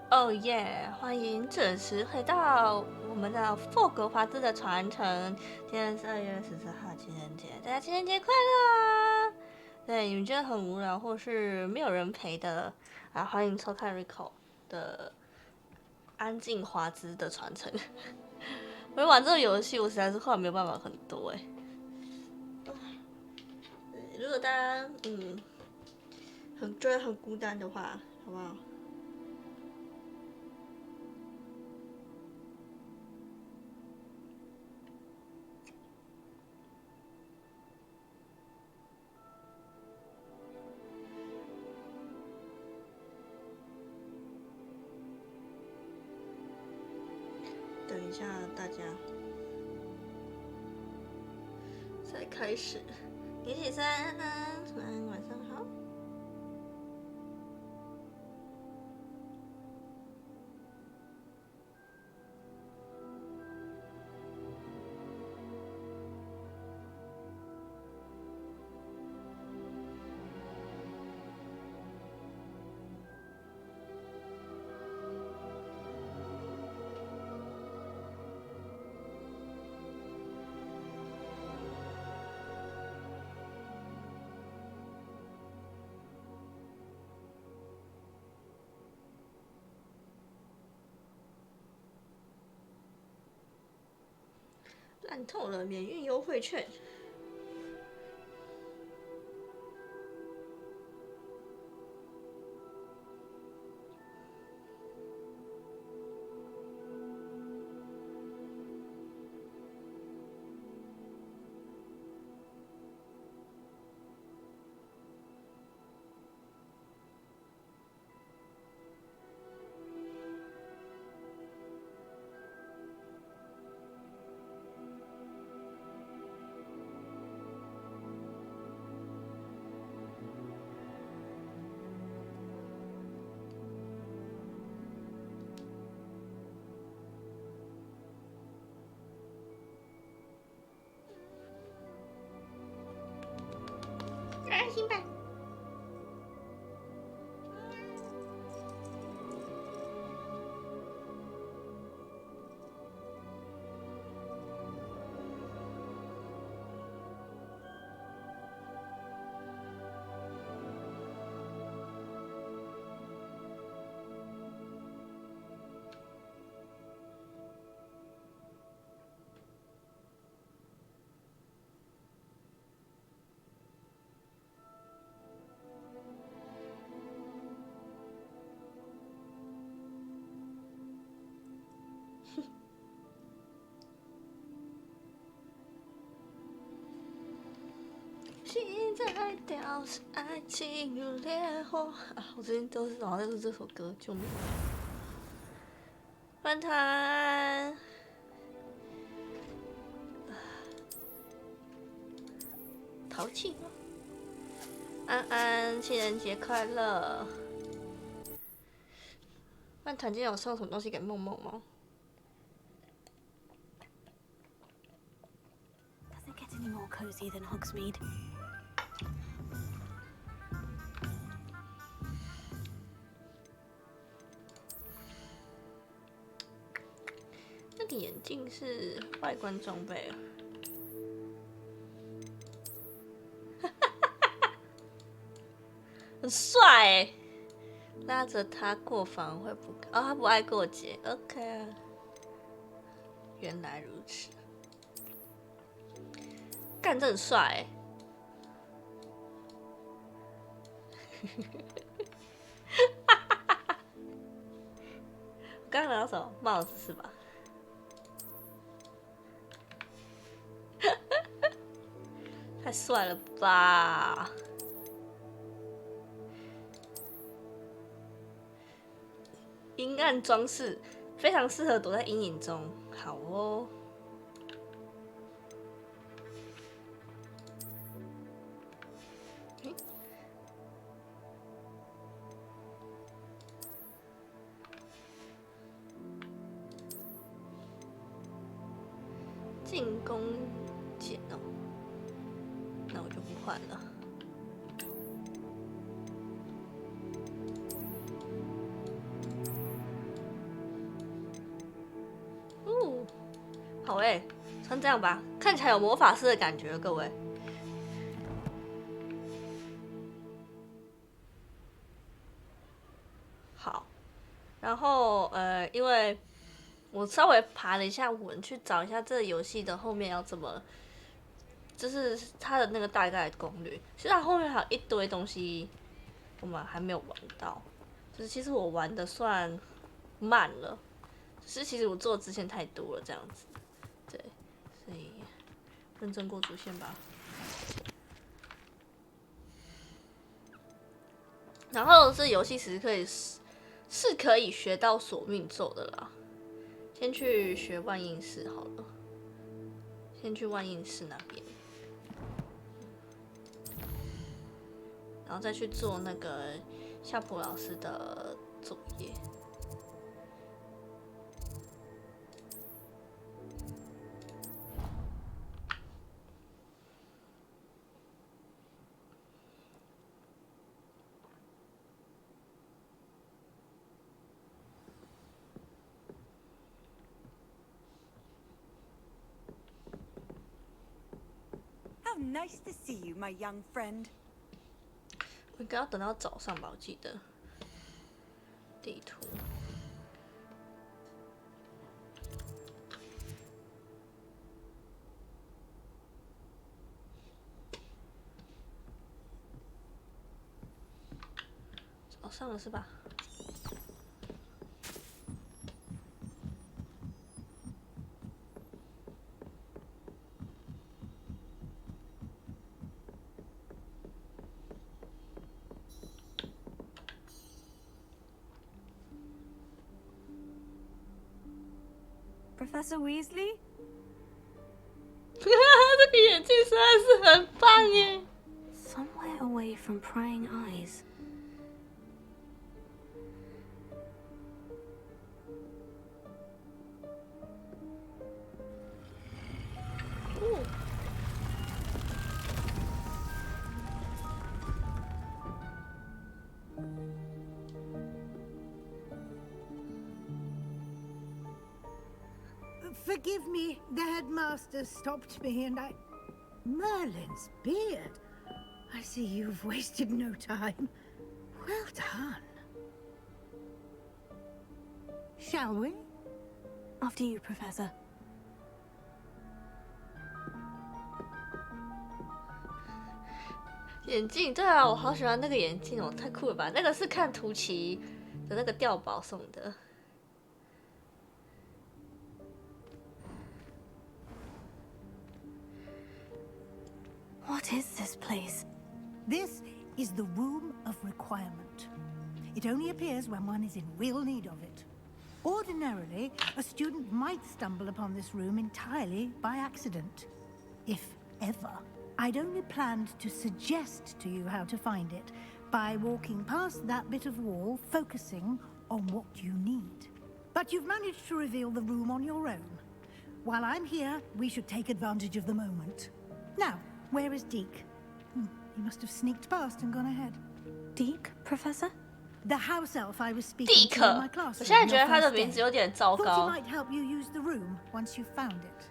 哦耶！欢迎准时回到我们的霍格华兹的传承。今天是2月14号，情人节，大家情人节快乐啊！对，你们觉得很无聊或是没有人陪的啊，欢迎收看 Riko 的安静华兹的传承。我玩这个游戏，我实在是后来没有办法很多如果大家觉得很孤单的话，好不好？等一下，大家再开始。一起三晚上好。烂透了，免运优惠券。新版。心在掉，是爱情如烈火啊！我最近都是老在说这首歌，救命！饭团，淘气吗？安安，情人节快乐！饭团今天有送什么东西给梦梦吗？Doesn't get any more cozy than Hogsmeade. 那个眼镜是外观装备啊。很帅拉着他过房会不哦，他不爱过节 ，OK 啊。原来如此，干这很帅我刚刚拿到什么帽子是吧？太帅了吧！阴暗装饰非常适合躲在阴影中，好哦。进攻剪哦，那我就不换了。好穿这样吧，看起来有魔法师的感觉了，各位。好，然后因为我稍微爬了一下文，去找一下这个游戏的后面要怎么，就是它的那个大概的攻略。其实它后面还有一堆东西我们还没有玩到，就是其实我玩的算慢了，只是其实我做的支线太多了这样子，对，所以认真过主线吧。然后这游戏其实是可以学到索命咒的啦，先去学万应室好了，先去万应室那边，然后再去做那个夏普老师的作业。How nice to see you, my young friend. 我应该要等到早上吧，我记得地图。早上了是吧？Professor Weasley? 这个眼镜实在是很棒耶！ Somewhere away from prying eyes. Forgive me, the headmaster stopped me and I... Merlin's beard. I see you've wasted no time. Well done. Shall we? After you, Professor. 眼镜，对啊，我好喜欢那个眼镜哦，太酷了吧！那个是看图奇的那个碉堡送的。What is this place? This is the Room of Requirement. It only appears when one is in real need of it. Ordinarily, a student might stumble upon this room entirely by accident. If ever. I'd only planned to suggest to you how to find it by walking past that bit of wall, focusing on what you need. But you've managed to reveal the room on your own. While I'm here, we should take advantage of the moment. Now, where is Deke? He must have sneaked past and gone ahead. Deke, Professor? The house elf I was speaking to in my 我 classroom. 现在觉得 your 他的 first 名字 day. 有点糟 Thought he 糕。 might help you use the room once you found it.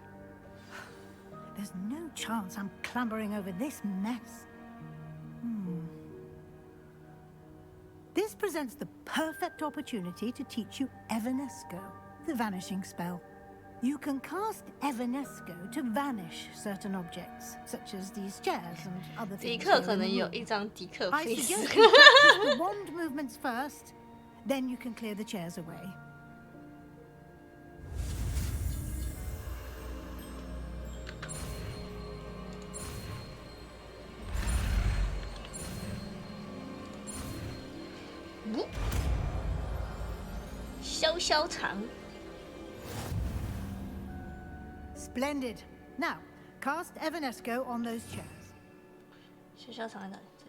There's no chance I'm clambering over this mess. This presents the perfect opportunity to teach you Evanesco, the vanishing spell. You can cast Evanesco to vanish certain objects, such as these chairs and other 迪 things. 克 here 可 in 能 the 有 room. 一张迪克 I face。 suggest you practice the wand movements first, then you can clear the chairs away. Woo. 消消长。 Splendid. Now, cast Evanesco on those chairs. 消消长在哪里？这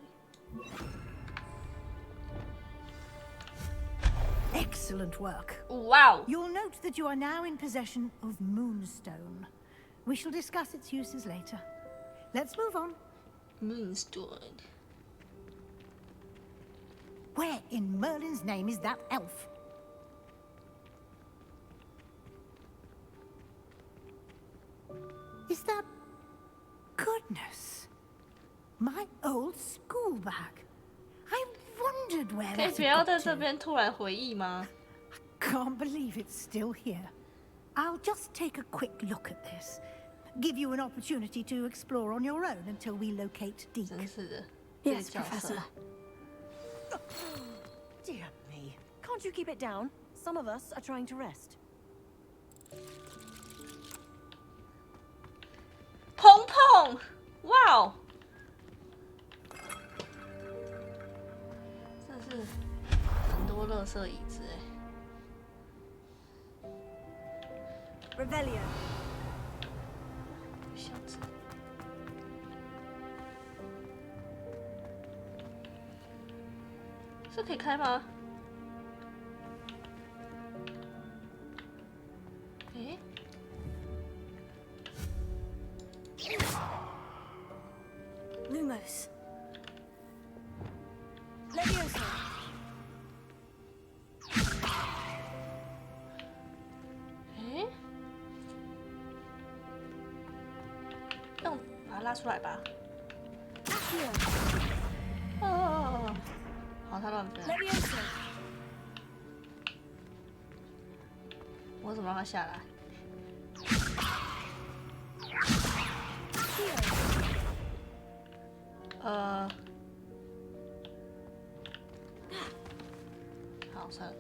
里。 Excellent work. 哇哦！ You'll note that you are now in possession of Moonstone. We shall discuss its uses later. Let's move on. Moonstone。 Where in Merlin's name is that elf? Is that... Goodness. My old school bag. I wondered where 可以 that 不要 had 在 got 这 to. 边突然回忆吗？ Can't believe it's still here. I'll just take a quick look at this. Give you an opportunity to explore on your own until we locate Deke. 真是的，这个 Yes, 角色 Professor. Dear me. Can't you keep it down? Some of us are trying to rest. 砰砰，哇哦！真的是很多垃圾椅子哎， Revelio. 箱子。这可以开吗？诶， Lumos. Levioso. 诶，让把它拉出来吧。 Accio. 哦，好，它乱飞了。 Levioso. 我怎么让它下来？ Accio. 好，算了。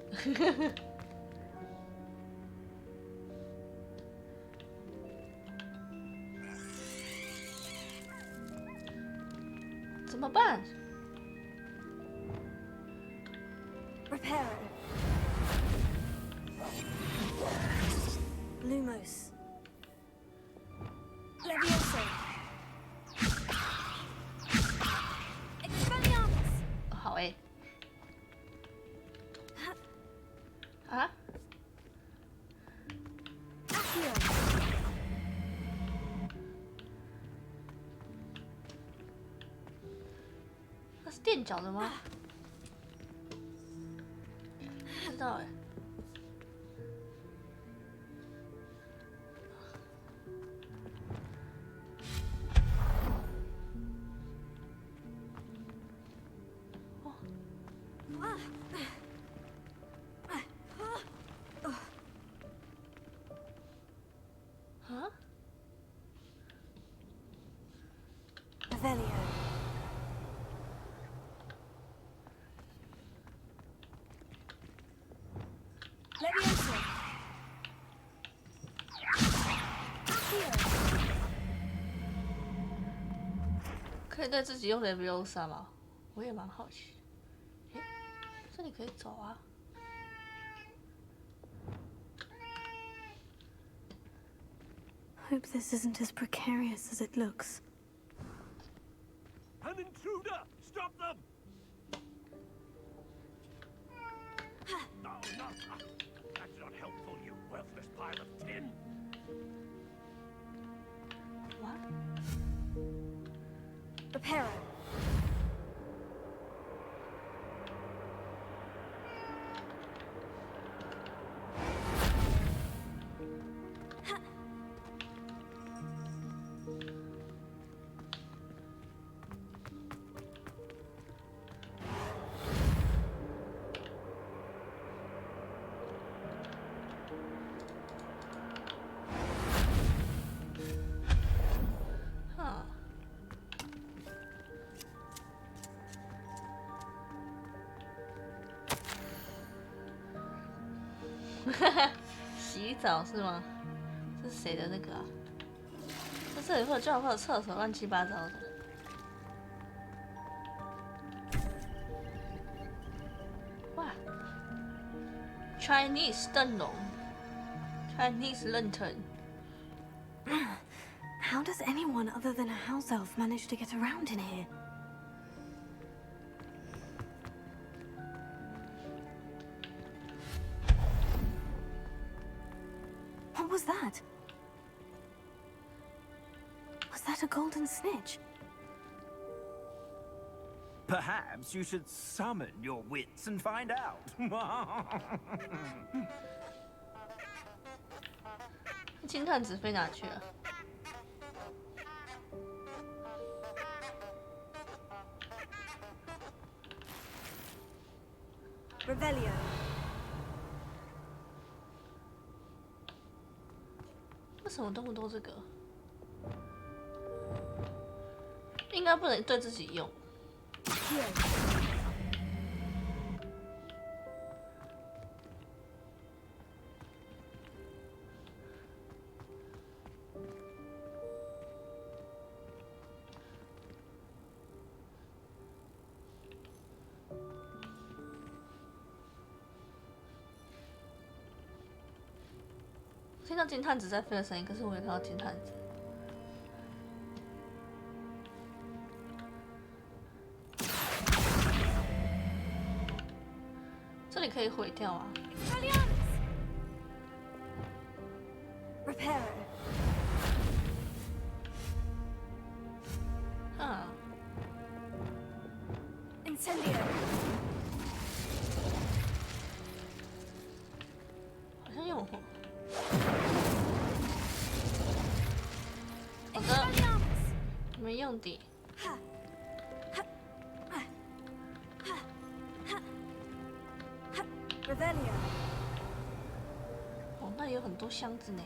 怎么办？ Reparo. Lumos. Levioso. Expelliarmus. 好诶。啊？ Accio. 那是垫脚的吗？不知道哎。啊？ Revelio. Levioso. Accio. 可以对自己用 Leviosa 吗？我也蛮好奇。诶，这里可以走啊。 Hope this isn't as precarious as it looks. An intruder! Stop them! No, no. That's not helpful, you worthless pile of tin. What? Reparo. Huh. 洗澡是吗？这是谁的那个啊？这里会有居然会有厕所，乱七八糟的。哇 ，Chinese 灯笼 ，Chinese lantern。 How does anyone other than a house elf manage to get around in here? What was that? Was that a golden snitch? Perhaps you should summon your wits and find out. 金探子飞哪去了？ Revelio. 为什么动不动这个？应该不能对自己用。听到金探子在飞的声音，可是我没看到金探子。这里可以毁掉啊 Reparo. 啊！ Incendio. 好像有火。好的，没用的。 Revelio. 哦，那里有很多箱子呢。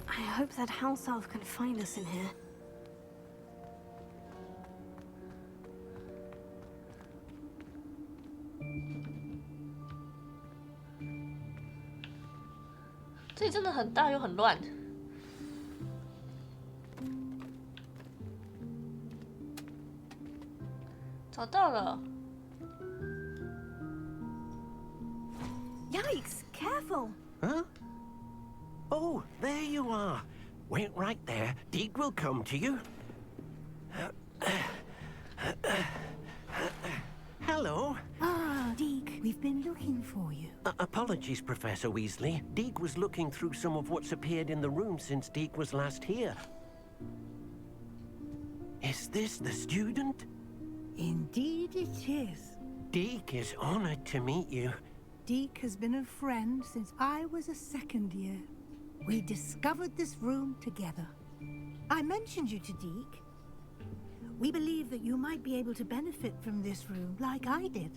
I hope that house elf can find us in here. 这里真的很大又很乱。找到了。 Yikes! Careful. Huh? Oh, there you are. Wait right there. Deke will come to you. Hello. Ah, Deke, we've been looking for you. Apologies, Professor Weasley. Deke was looking through some of what's appeared in the room since Deke was last here. Is this the student? Indeed it is. Deke is honored to meet you. Deke has been a friend since I was a second year. We discovered this room together. I mentioned you to Deke. We believe that you might be able to benefit from this room like I did.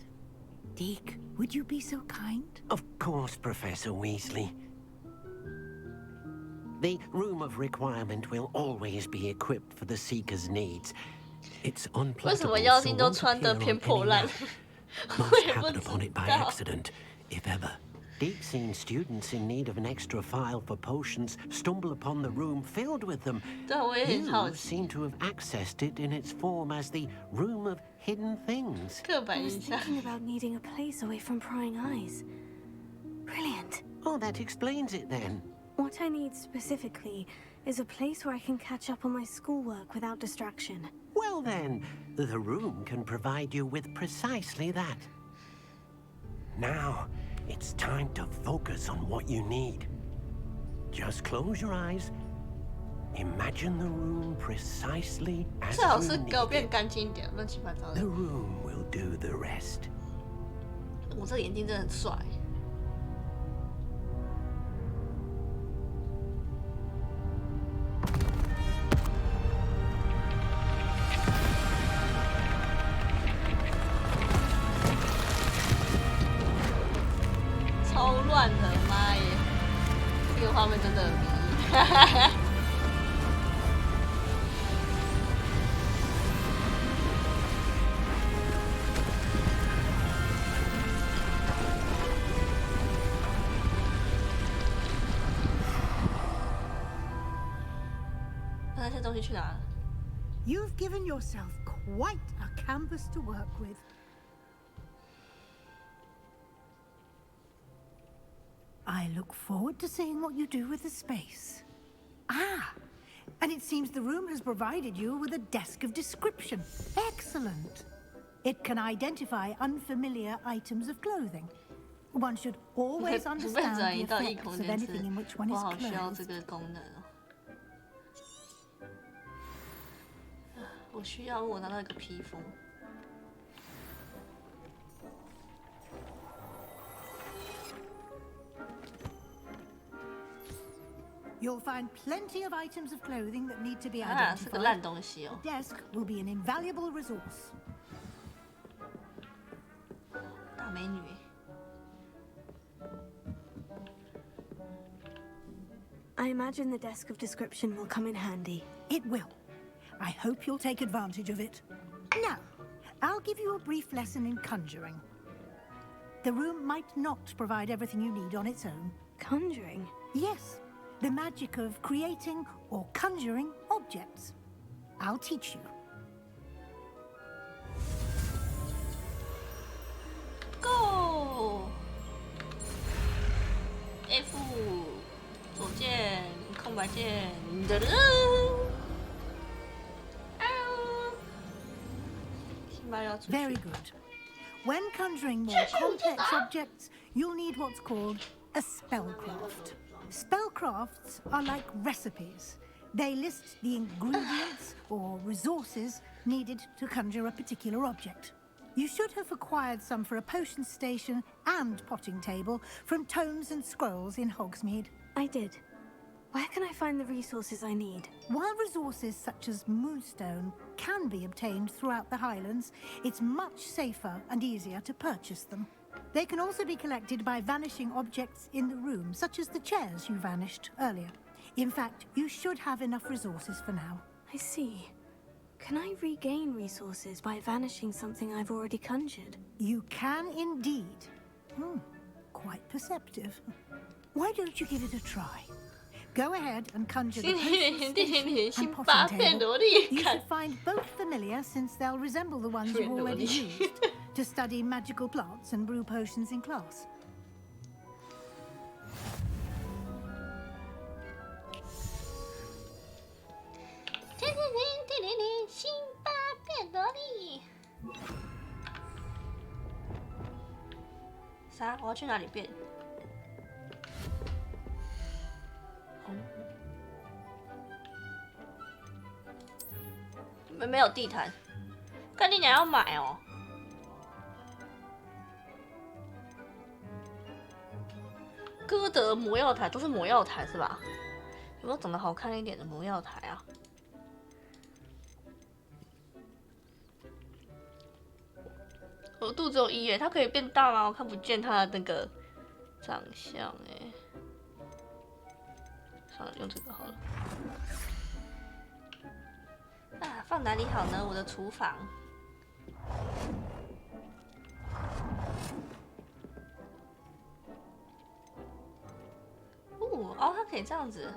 Deke, would you be so kind? Of course, Professor Weasley. The Room of Requirement will always be equipped for the Seeker's needs. It's 为什 unpluggable, 么妖 so 精都 won't 穿得 appear 偏 on 破 any 烂？ map. 我 Most 也不 happen upon it by 知道。 accident, if ever. Deke's seen students in need of an extra file for potions stumble upon the room filled with them. 对，我也很好 You 奇。 seem to have accessed it in its form as the Room of Hidden Things. 刻板 I 印 was 象。 thinking about needing a place away from prying eyes. Brilliant. Oh, that explains it then. What I need specifically is a place where I can catch up on my schoolwork without distraction. Well then, the room can provide you with precisely that. Now, it's time to focus on what you need. Just close your eyes. Imagine the room precisely as 最好 you 是 need 给我变 it. 干净一点，乱七八糟 The 的。 room will do the rest. 我这个眼睛真的很帅。超乱的，妈耶！这个画面真的很迷。那些东西去哪了？ You've given yourself quite a canvas to work with. I look forward to seeing what you do with the space. Ah, and it seems the room has provided you with a desk of description. Excellent. It can identify unfamiliar items of clothing. One should 被 always 转 understand 移 the 到异 effects 空 of 间是 anything in which one 我 is 好需要这 clothed. 个功能哦。我需要我拿到一个披风。 Your You'll find plenty of items of clothing that need to be 啊，是个 identified. 烂东西哦。 The desk will be an invaluable resource. 大美女。I imagine the desk of description will come in handy. It will. I hope you'll take advantage of it. Now, I'll give you a brief lesson in conjuring. The room might not provide everything you need on its own. Conjuring? Yes, the magic of creating or conjuring objects. I'll teach you. Go! F 左键，空白键，噔噔。辛巴要出去。 Very good. When conjuring more complex objects, you'll need what's called a spellcraft. Spellcrafts are like recipes. They list the ingredients or resources needed to conjure a particular object. You should have acquired some for a potion station and potting table from tomes and scrolls in Hogsmeade. I did. Where can I find the resources I need? While resources such as moonstone can be obtained throughout the Highlands, it's much safer and easier to purchase them. They can also be collected by vanishing objects in the room, such as the chairs you vanished earlier. In fact, you should have enough resources for now. I see. Can I regain resources by vanishing something I've already conjured? You can indeed. Quite perceptive. Why don't you give it a try? Go ahead and conjure the potion station and potting table. You should find both familiar since they'll resemble the ones you've already used to study magical plants and brew potions in class. 辛巴变萝莉。啥？我要去哪里变？没有地毯，干你娘要买哦！歌德魔药台都是魔药台是吧？有没有长得好看一点的魔药台啊？额度只有1耶，它可以变大吗？我看不见它的那个长相哎。算了，用这个好了。啊，放哪里好呢？我的厨房。哦，它可以这样子。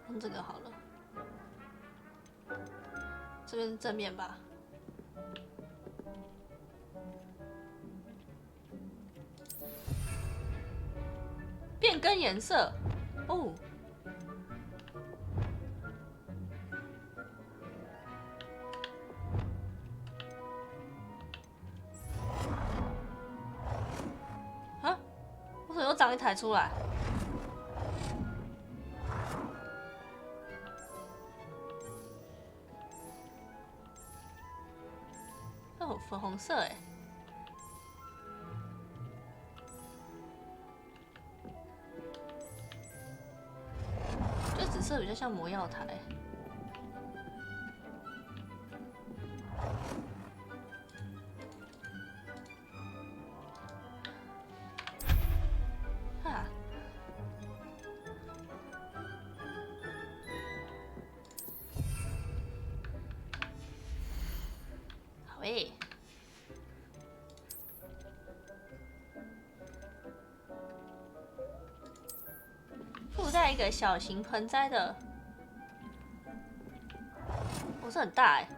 用这个好了。这边是正面吧？变更颜色哦。啊？为什么又长一台出来？哦，粉红色哎。紫色比较像魔药台。哈。好诶。附带一个小型盆栽的，不是很大哎。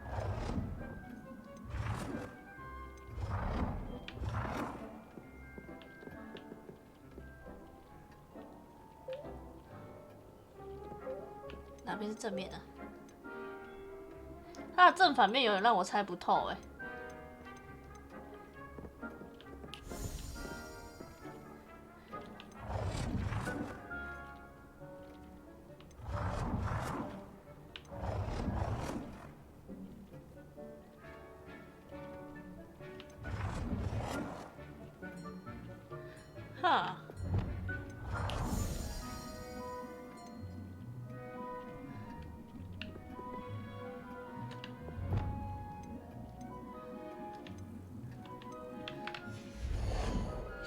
哪边是正面啊？它的正反面有点让我猜不透哎。哈。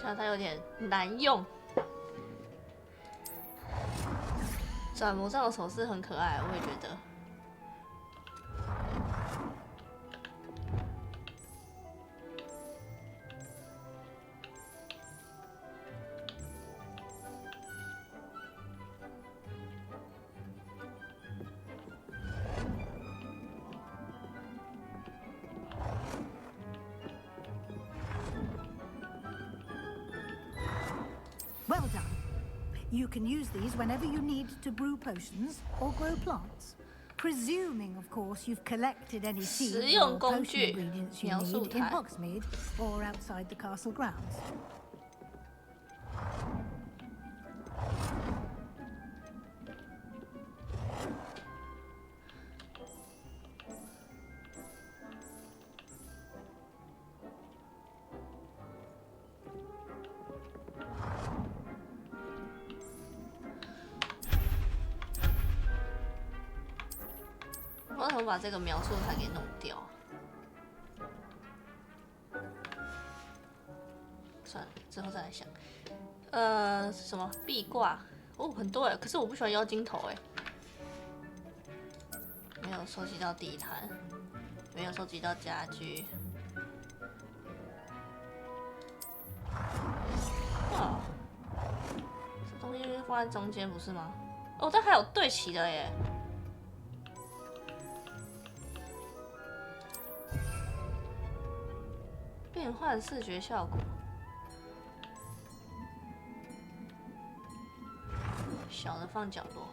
像它有点难用。转魔杖的手势很可爱，我也觉得。Well done. You can use these whenever you need to brew potions or grow plants. Presuming, of course, you've collected any seeds or potion ingredients you need in Hogsmeade or outside the castle grounds. 我怎么把这个描述才给弄掉？算了，之后再来想。什么壁挂？哦，很多哎，可是我不喜欢妖精头哎。没有收集到地毯，没有收集到家具。哇，这东西放在中间不是吗？哦，这还有对齐的耶。变换视觉效果，小的放角落。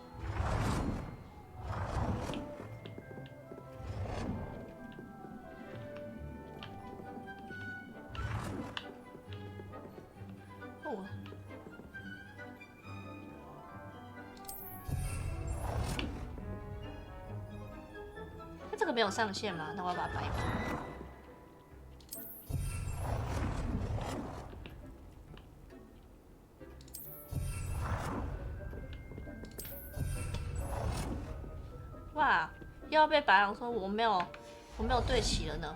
哦，它这个没有上限吗？那我要把它摆一摆。哇！又要被白狼说我没有对齐了呢。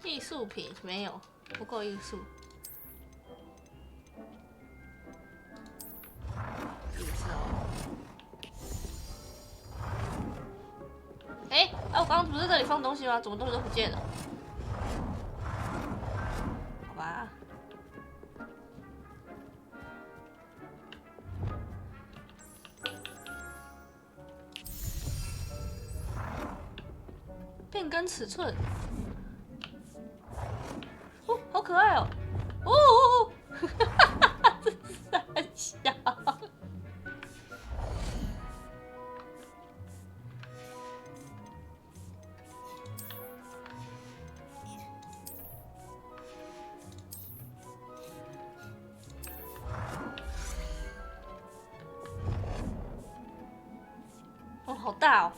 艺术品没有，不够艺术。也是哦。哎，我刚刚不是这里放东西吗？怎么东西都不见了？好吧。变更尺寸，哦，好可爱哦！哦哦哦，哈哈哈，这是三小。哦，好大哦！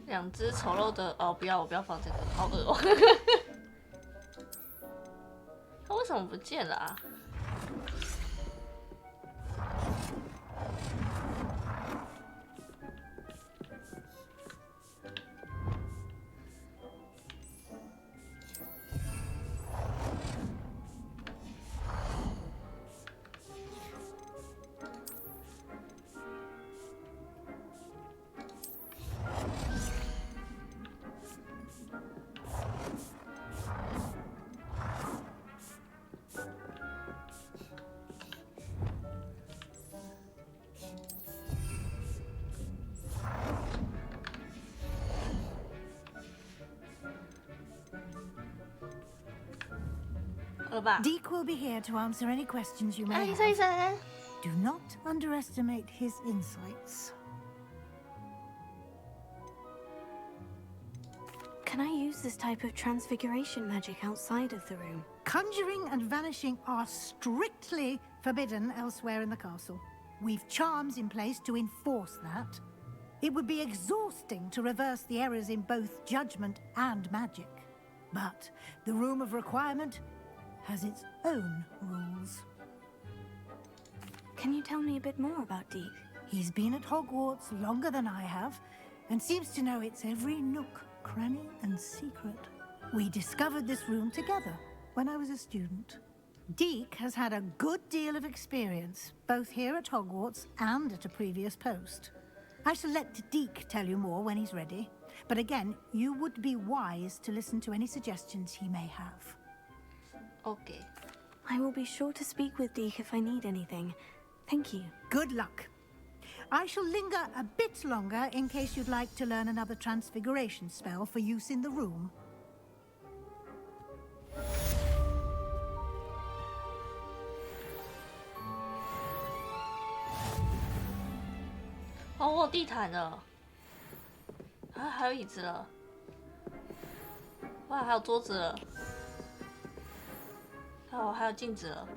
两只丑陋的哦，不要，我不要放这个，好恶哦！它为什么不见了啊？了吧？ Deke will be here to answer any questions you 啊， may 医生，医 have. 生， Do not underestimate his insights. Can I use this type of transfiguration magic outside of the room? Conjuring and vanishing are strictly forbidden elsewhere in the castle. We've charms in place to enforce that. It would be exhausting to reverse the errors in both judgment and magic. But the Room of Requirement has its own rules. Can you tell me a bit more about Deke? He's been at Hogwarts longer than I have, and seems to know its every nook, cranny, and secret. We discovered this room together when I was a student. Deke has had a good deal of experience, both here at Hogwarts and at a previous post. I shall let Deke tell you more when he's ready, but again, you would be wise to listen to any suggestions he may have. OK， I will be sure to speak with Deke if I need anything. Thank you. Good luck. I shall linger a bit longer in case you'd like to learn another transfiguration spell for use in the room. 哦，我有地毯了，啊，还有椅子了，哇，还有桌子了，还有镜子了。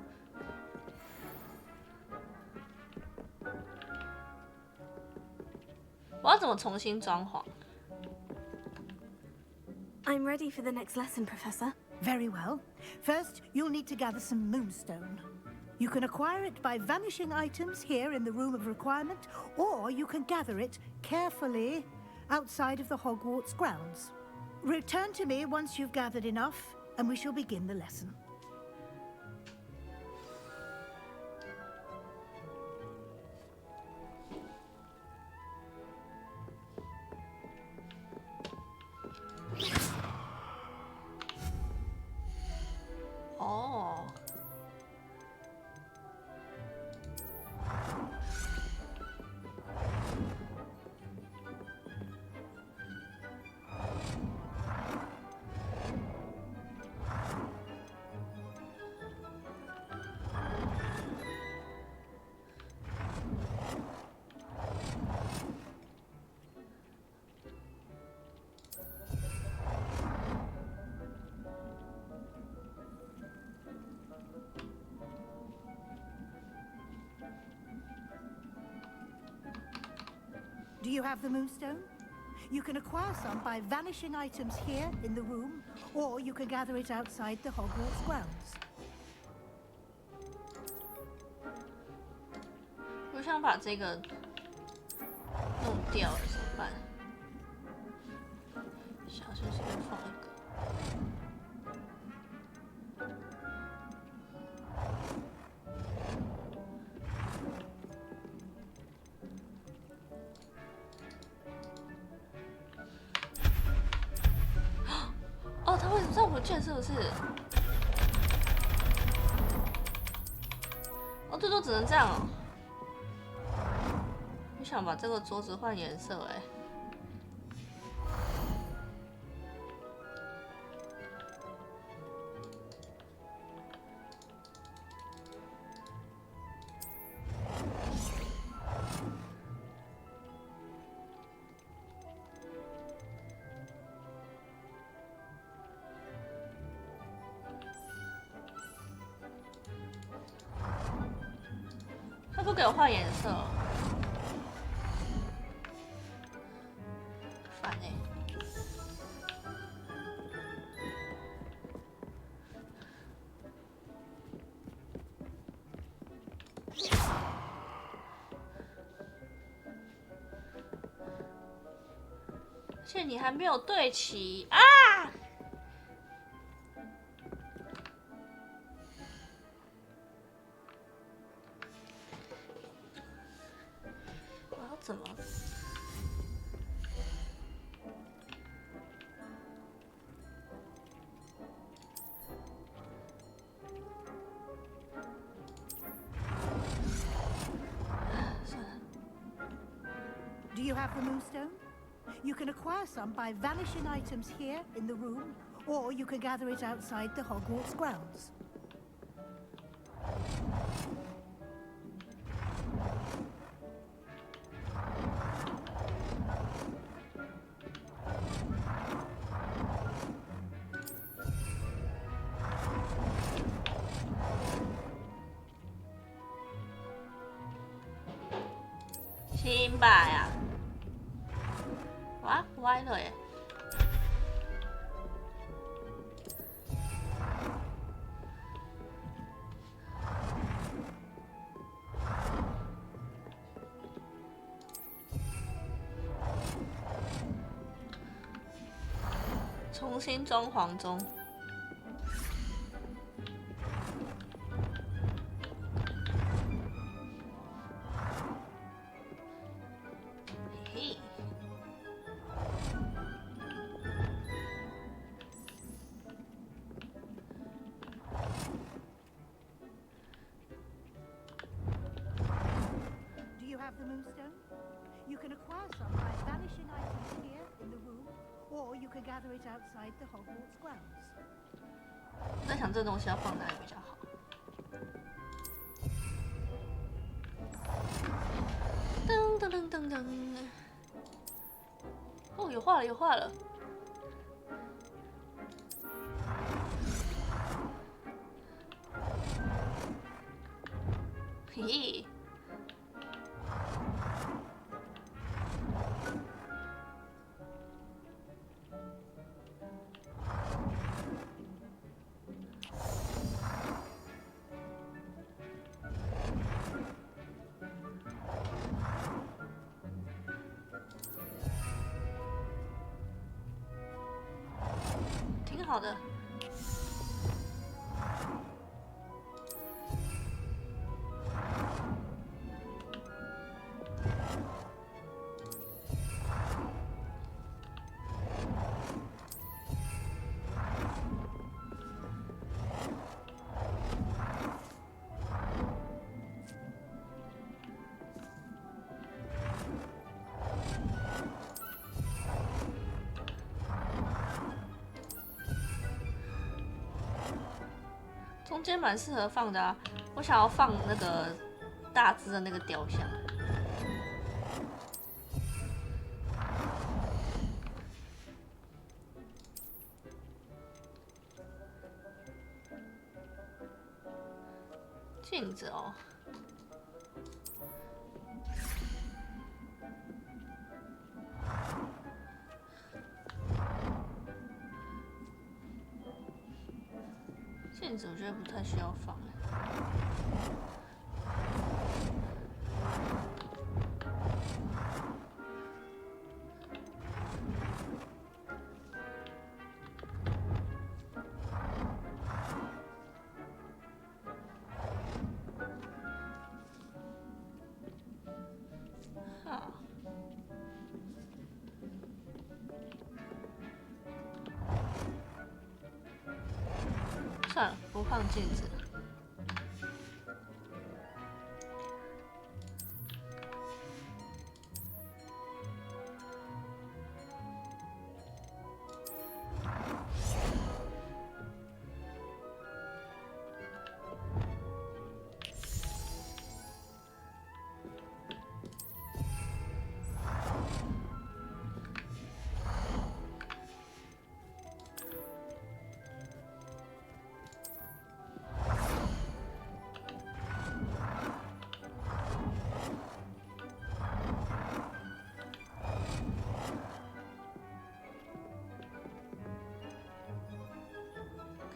我要怎么重新装潢？ I'm ready for the next lesson, Professor. Very well. First, you'll need to gather some moonstone. You can acquire it by vanishing items here in the Room of Requirement, or you can gather it carefully outside of the Hogwarts grounds. Return to me once you've gathered enough, and we shall begin the lesson. Oh. ，Do you have the moonstone? You can acquire some by vanishing items here in the room, or you can gather it outside the Hogwarts grounds. 我想把这个弄掉了，怎么办？小心随便放一个。哦，它会让我卷是不是？哦，最多只能这样哦。我想把这个桌子换颜色，哎。他不给我换颜色，烦欸。而且你还没有对齐啊！怎么？算了。Do you have the moonstone? You can acquire some by vanishing items here in the room, or you can gather it outside the Hogwarts grounds. 新吧呀！哇，歪了耶！重新装潢中。嘿嘿。Do you have the moonstone? You can acquire some by vanishing items here in the room, or you can gather it outside the Hogwarts grounds. 我在想这东西要放哪里比较好。噔噔噔噔噔！哦，有画了，有画了。嘿嘿。挺好的。中间蛮适合放的啊，我想要放那个大只的那个雕像。镜子哦。镜子我觉得不太需要放。好。算了，不放镜子。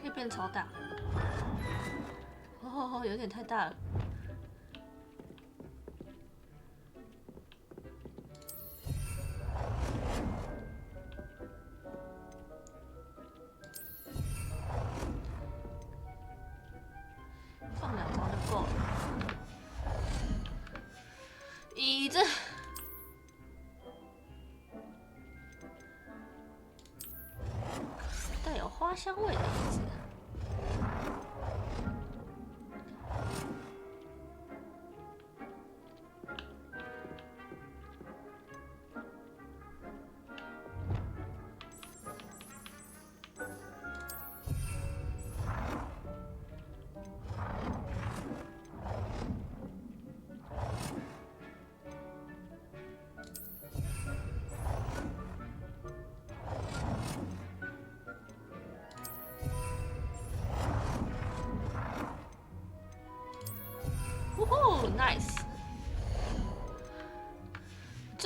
可以变超大。哦，有点太大了。放2张就够了。椅子。带有花香味的椅子。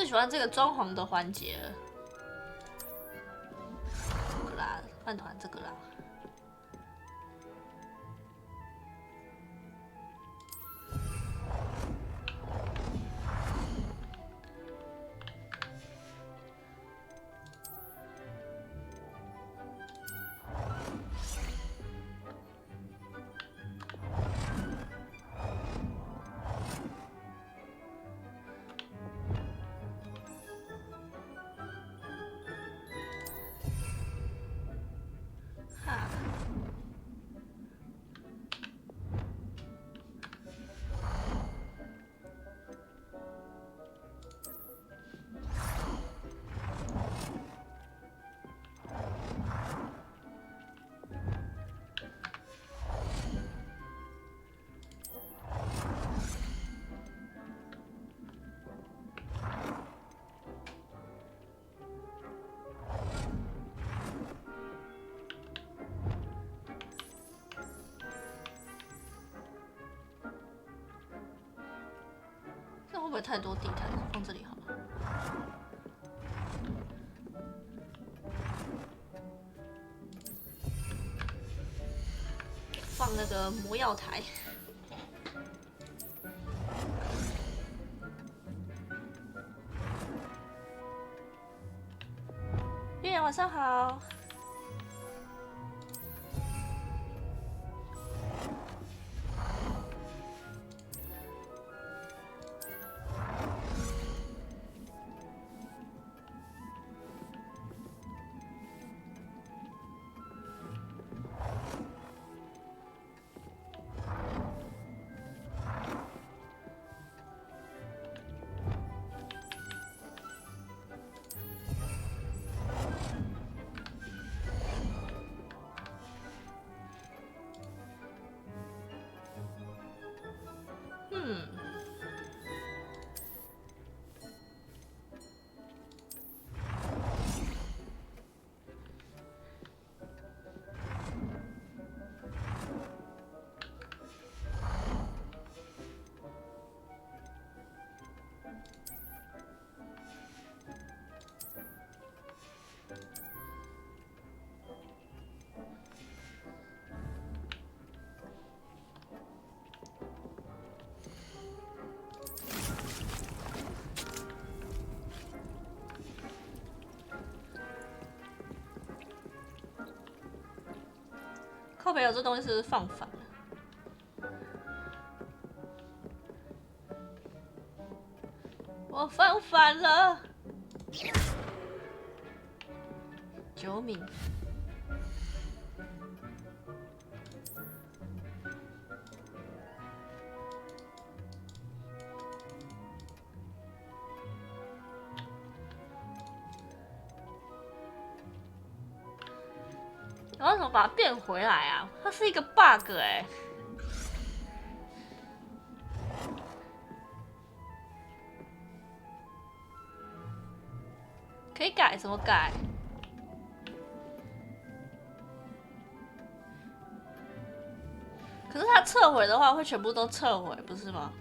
喜欢这个装潢的环节了。这个啦，饭团这个啦。这会不会太多地毯？放这里好了。放那个魔药台。月亮晚上好。靠北有这东西是不是放反了？我放反了。救命！然后怎么把它变回来啊？它是一个 bug 哎、可以改？怎么改？可是它撤回的话，会全部都撤回，不是吗？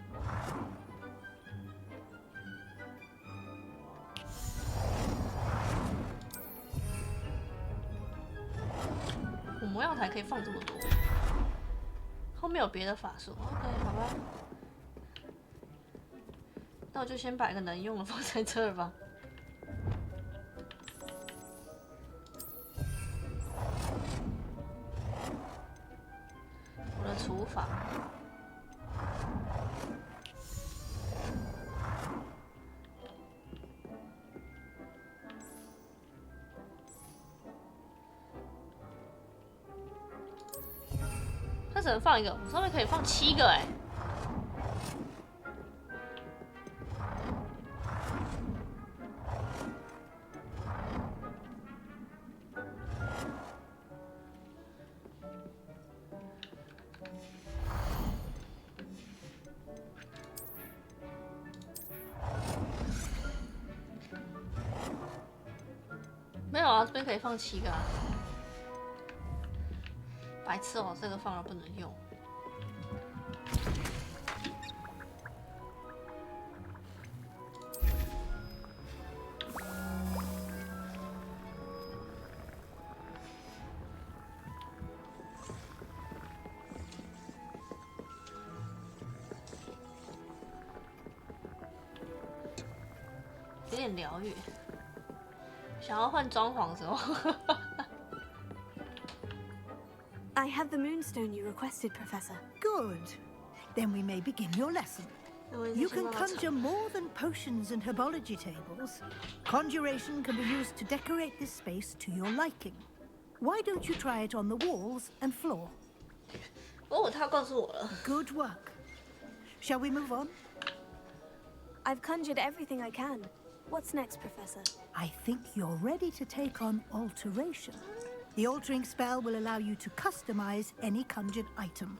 我魔药台可以放这么多，后面有别的法术 ？OK， 好吧。那我就先把一个能用的放在这儿吧。我的厨房。它只能放一个，我上面可以放7个哎、没有啊，这边可以放7个啊。白痴哦，这个放了不能用。片疗愈。想要换装潢是吗？I have the moonstone you requested, Professor. Good. Then we may begin your lesson. You can conjure more than potions and herbology tables. Conjuration can be used to decorate this space to your liking. Why don't you try it on the walls and floor? 哦，他告诉我了。Good work. Shall we move on? I've conjured everything I can. What's next, Professor? I think you're ready to take on alteration. The altering spell will allow you to customize any conjured item.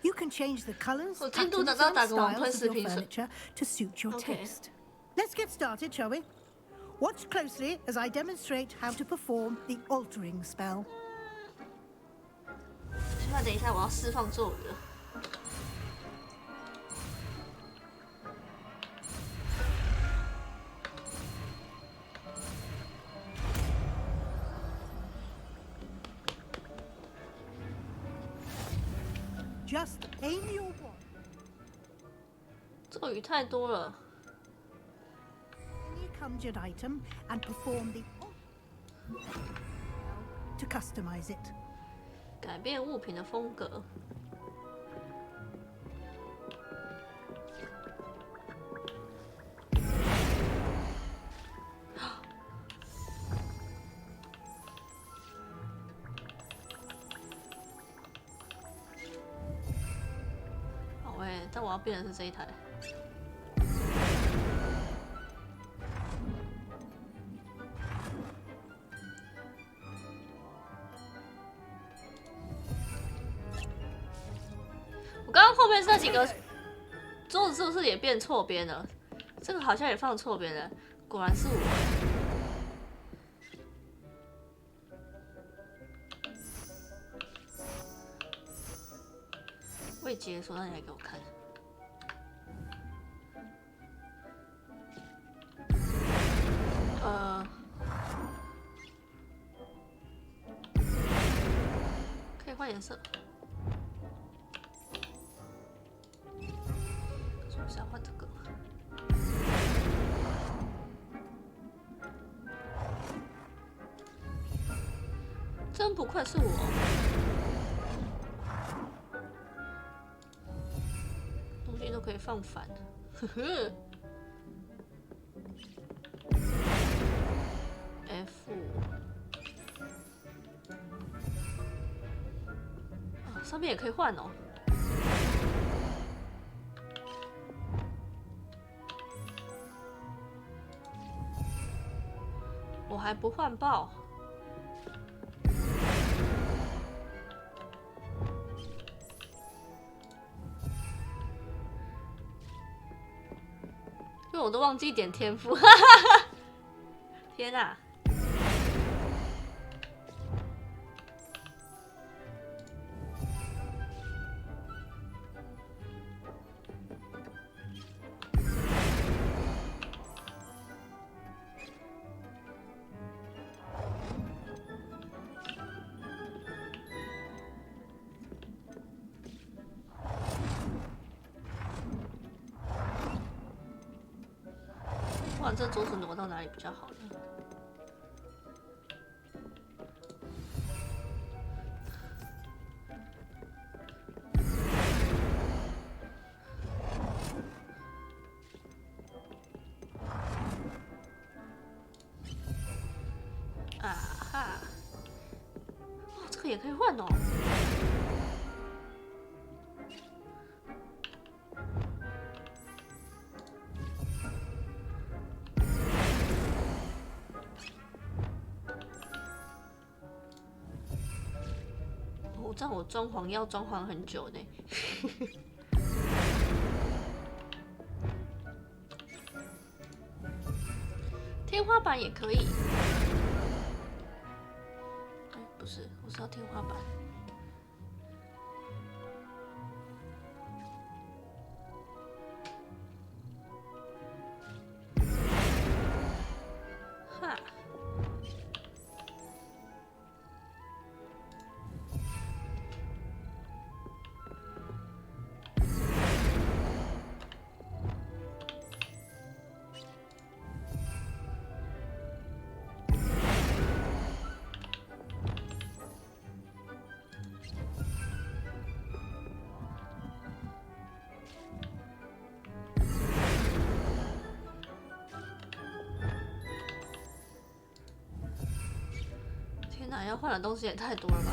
You can change the colors, patterns, and styles of your furniture to suit your taste. Let's get started, shall we? Watch closely as I demonstrate how to perform the altering spell. 起码等一下，我要释放咒语了。Just aim your wand. 咒语太多了。 Any conjured item and perform the to customize it. 改变物品的风格。好诶，但我要变的是这一台。我刚刚后面那几个桌子是不是也变错边了？这个好像也放错边了，果然是我。未解锁，那你来给我看。可以换颜色。 是不是要换这个？真不愧是我，东西都可以放反，呵呵。F， 啊，上面也可以换哦。 我还不换爆，因为我都忘记点天赋，天哪！哇，这桌子挪到哪里比较好呢？啊哈！哦，这个也可以换哦。 这样我装潢要装潢很久呢。天花板也可以。哎，不是，我是要天花板。哈。哪要换的东西也太多了吧？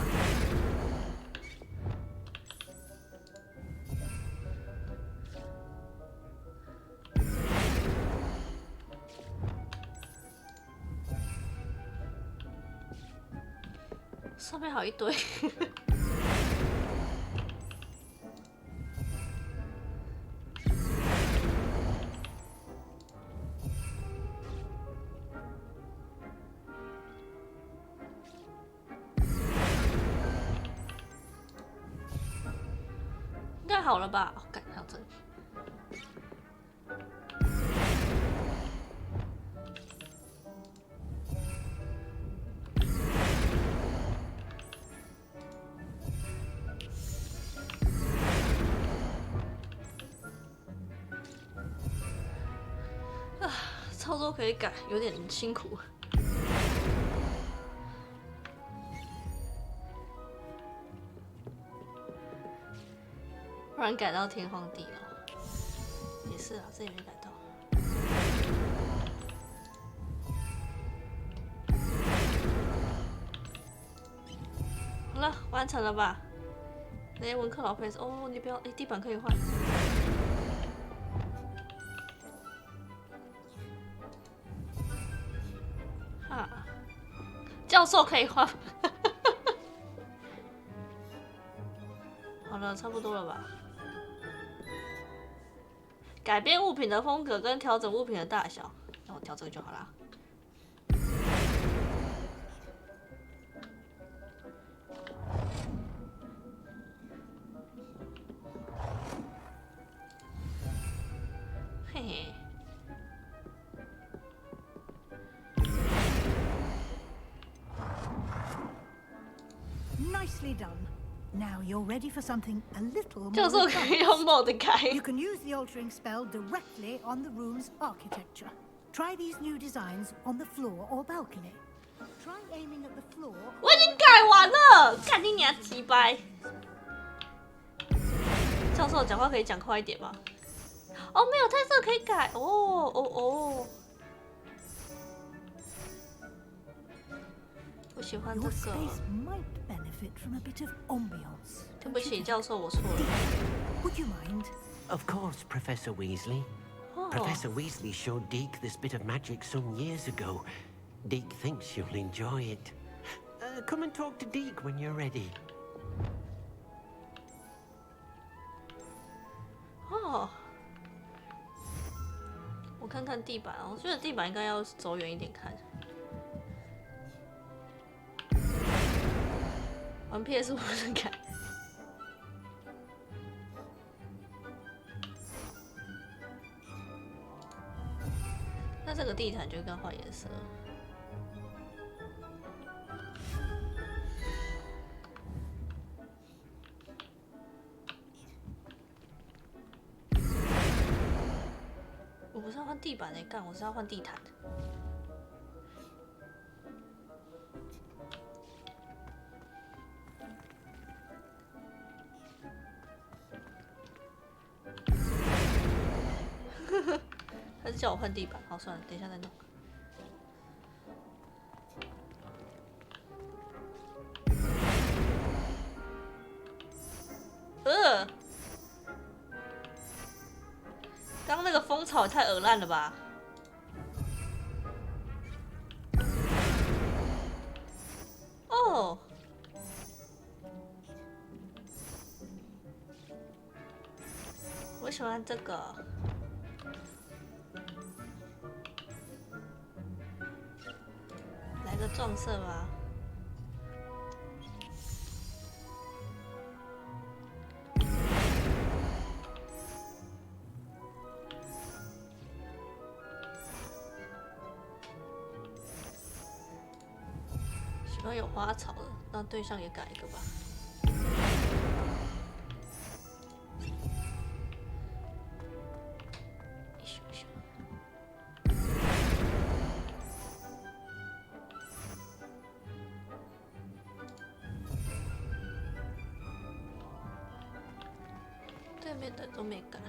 上面好一堆。应该好了吧？哦，干，还有这里。操作可以改，有点辛苦。不然改到天荒地老。也是啊，这也没改到。好了，完成了吧？哎，文科老配哦，你不要，哎，地板可以换。教授可以换。好了，差不多了吧？改变物品的风格跟调整物品的大小，那我调这个就好啦。嘿嘿。Nicely done. Now you're ready for something a little more 教授可以用 mod 改。 You can use the altering spell directly on the room's architecture. Try these new designs on the floor or balcony. Try aiming at the floor. 我已经改完了，干你娘鸡掰！教授讲话可以讲快一点吗？哦，没有太色可以改。哦。我喜欢这 Your 个。 space might benefit from a bit of ambiance. 对不起，教授，我错了。 Would you mind? Of course, Professor Weasley. Professor Weasley showed Deke this bit of magic some years ago. Deke thinks you'll enjoy it. Come and talk to Deke when you're ready. 哦，我看看地板，我觉得地板应该要走远一点看。玩 PS 不能改。那这个地毯就应该换颜色。我不是要换地板的，干，我是要换地毯的。还是叫我换地板？好，算了，等一下再弄。刚刚那个蜂草也太恶烂了吧！哦，我喜欢这个。来个撞色吧。喜欢有花草的，那对象也改一个吧。对面的都没改。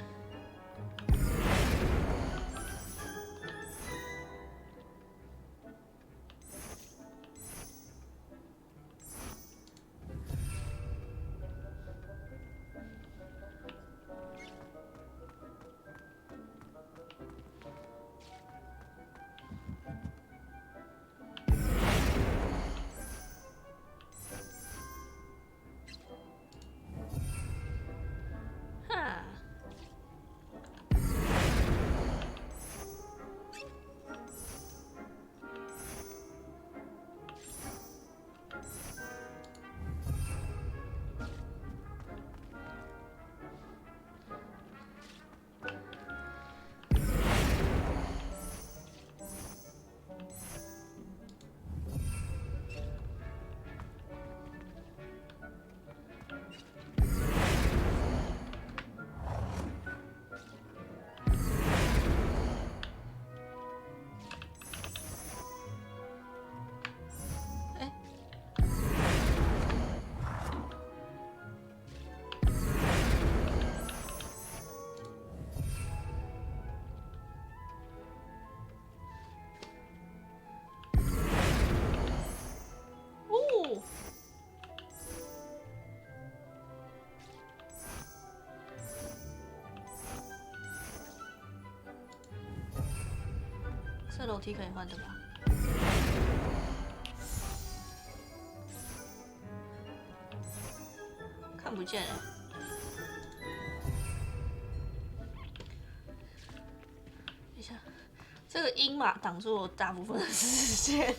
这楼梯可以换的吗？看不见哎。等一下，这个鹰马挡住我大部分的视线。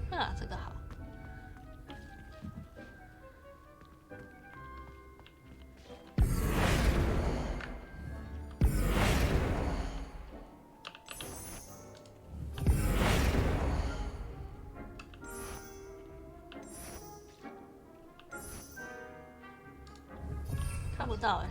啊，这个好。看不到哎。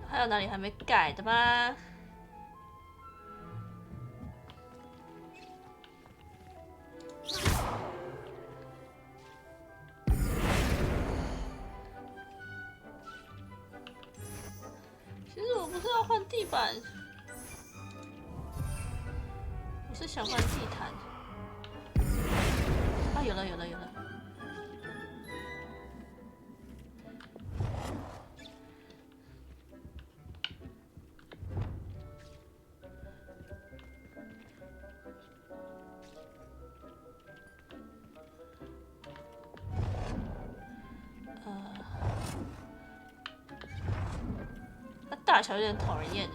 还有哪里还没改的吗？其实我不是要换地板，我是想换地毯。啊，有了有了有了！它大小有点讨人厌哎。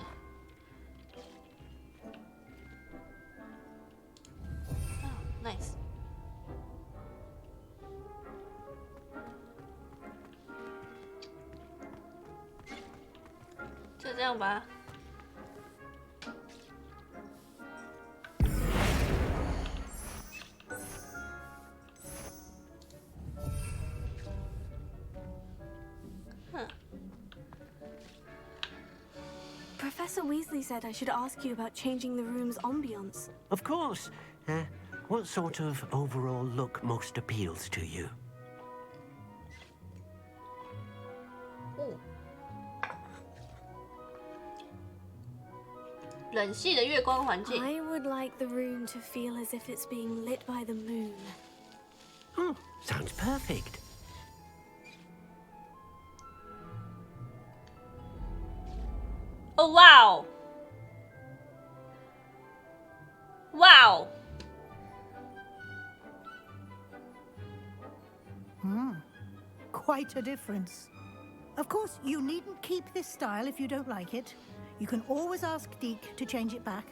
Nice。就这样吧。Professor Weasley said I should ask you about changing the room's ambience. Of course. What sort of overall look most appeals to you? 冷系的月光环境。 I would like the room to feel as if it's being lit by the moon. Oh, sounds perfect. Oh wow! Wow! Quite a difference. Of course, you needn't keep this style if you don't like it. You can always ask Deke to change it back.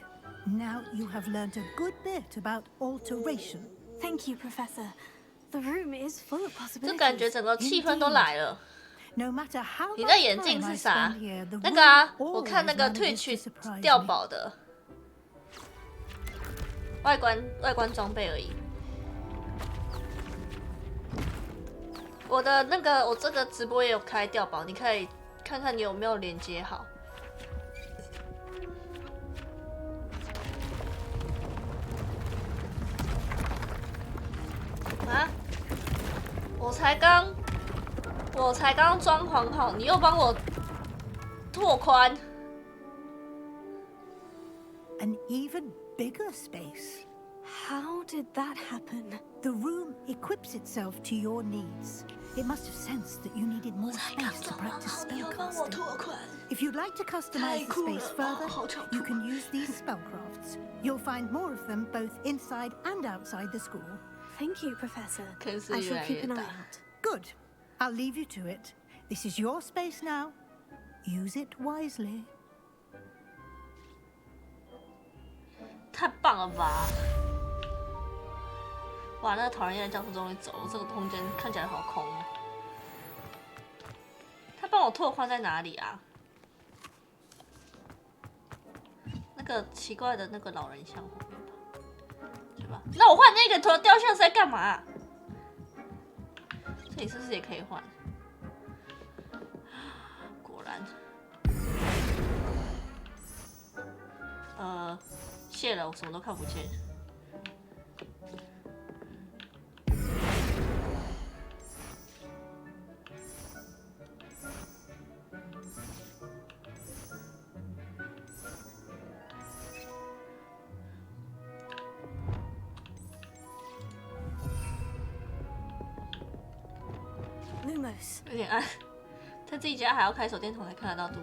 Now you have learnt a good bit about alteration. Thank you, Professor. The room is full of 就感觉 possibilities. 整个气氛都来了。 No matter how 你的 much 眼镜 time 是 I 啥 spend here, the？ 那个啊， room 我看那 always 个 manages 退 to 去 surprise 掉 me. 宝的外观装备而已。我的那个，我这个直播也有开掉宝，你可以看看你有没有连接好。啊！我才刚装潢好，你又帮我拓宽。 An even bigger space. How did that happen? The room equips itself to your needs. It must have sensed that you needed more space to practice spellcasting. If you'd like to customize the space further, you can use these spellcrafts. You'll find more of them both inside and outside the school. Thank you, Professor. 可是 I 越 shall 来 keep 越 an 大 eye。out. Good. I'll leave you to it. This is your space now. Use it wisely. 太棒了吧！哇，那个讨人厌的教室终于走了，这个空间看起来好空哦。他帮我拓宽在哪里啊？那个奇怪的那个老人像后面吧，就吧？那我换那个头雕像是在干嘛？这里是不是也可以换？果然。谢了，我什么都看不见。Lumos. 有点暗，在自己家还要开手电筒才看得到路。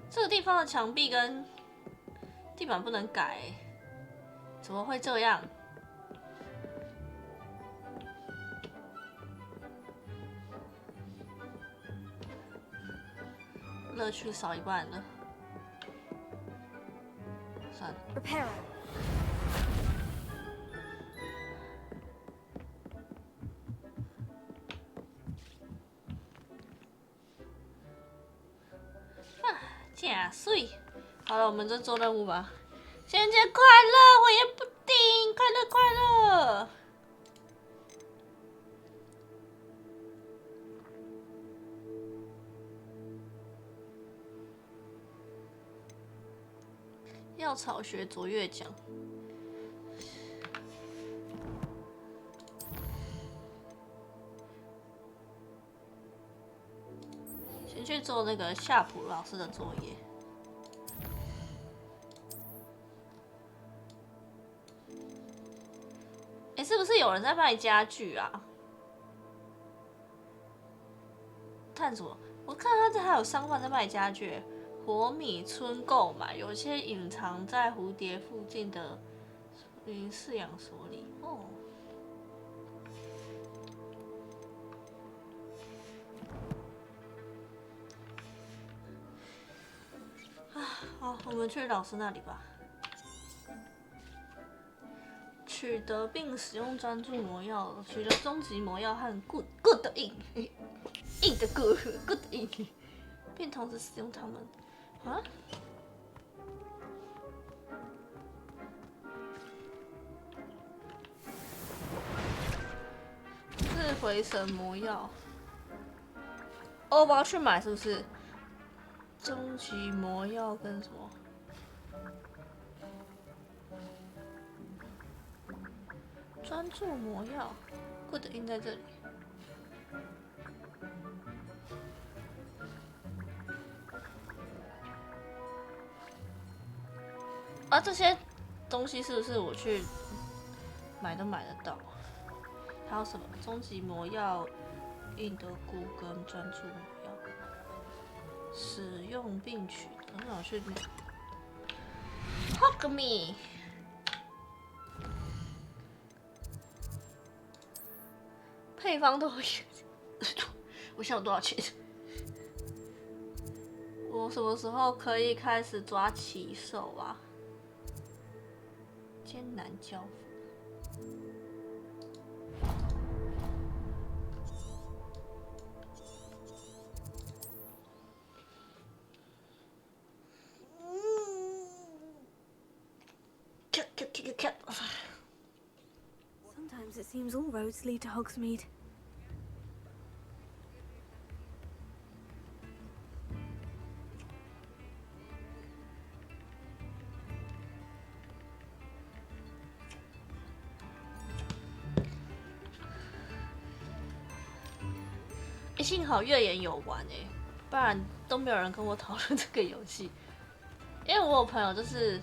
这个地方的墙壁跟地板不能改，怎么会这样？乐趣少一半了。算了。Reparo. 假碎。好了，我们就做任务吧。情人节快乐，我也不定，快乐快乐。药草学卓越奖。先去做那个夏普老师的作业。是不是有人在卖家具啊？探索，我看他这还有商贩在卖家具。火米村购买，有些隐藏在蝴蝶附近的饲养所里。哦。好，我们去老师那里吧。取得并使用专注魔药，取得终极魔药和 good ink 的 good ink， 并同时使用它们。啊？是回神魔药。哦，我要去买是不是？终极魔药跟什么？专注魔药 ，good 印在这里。啊，这些东西是不是我去买都买得到？还有什么终极魔药、印德菇跟专注魔药，使用并取得。那我去买。Hug me。配方都有。我想有多少钱？我什么时候可以开始抓奇兽啊？艰难交付。Sometimes it seems all roads lead to Hogsmeade. 幸好月言有玩不然都没有人跟我讨论这个游戏。因为我有朋友就是，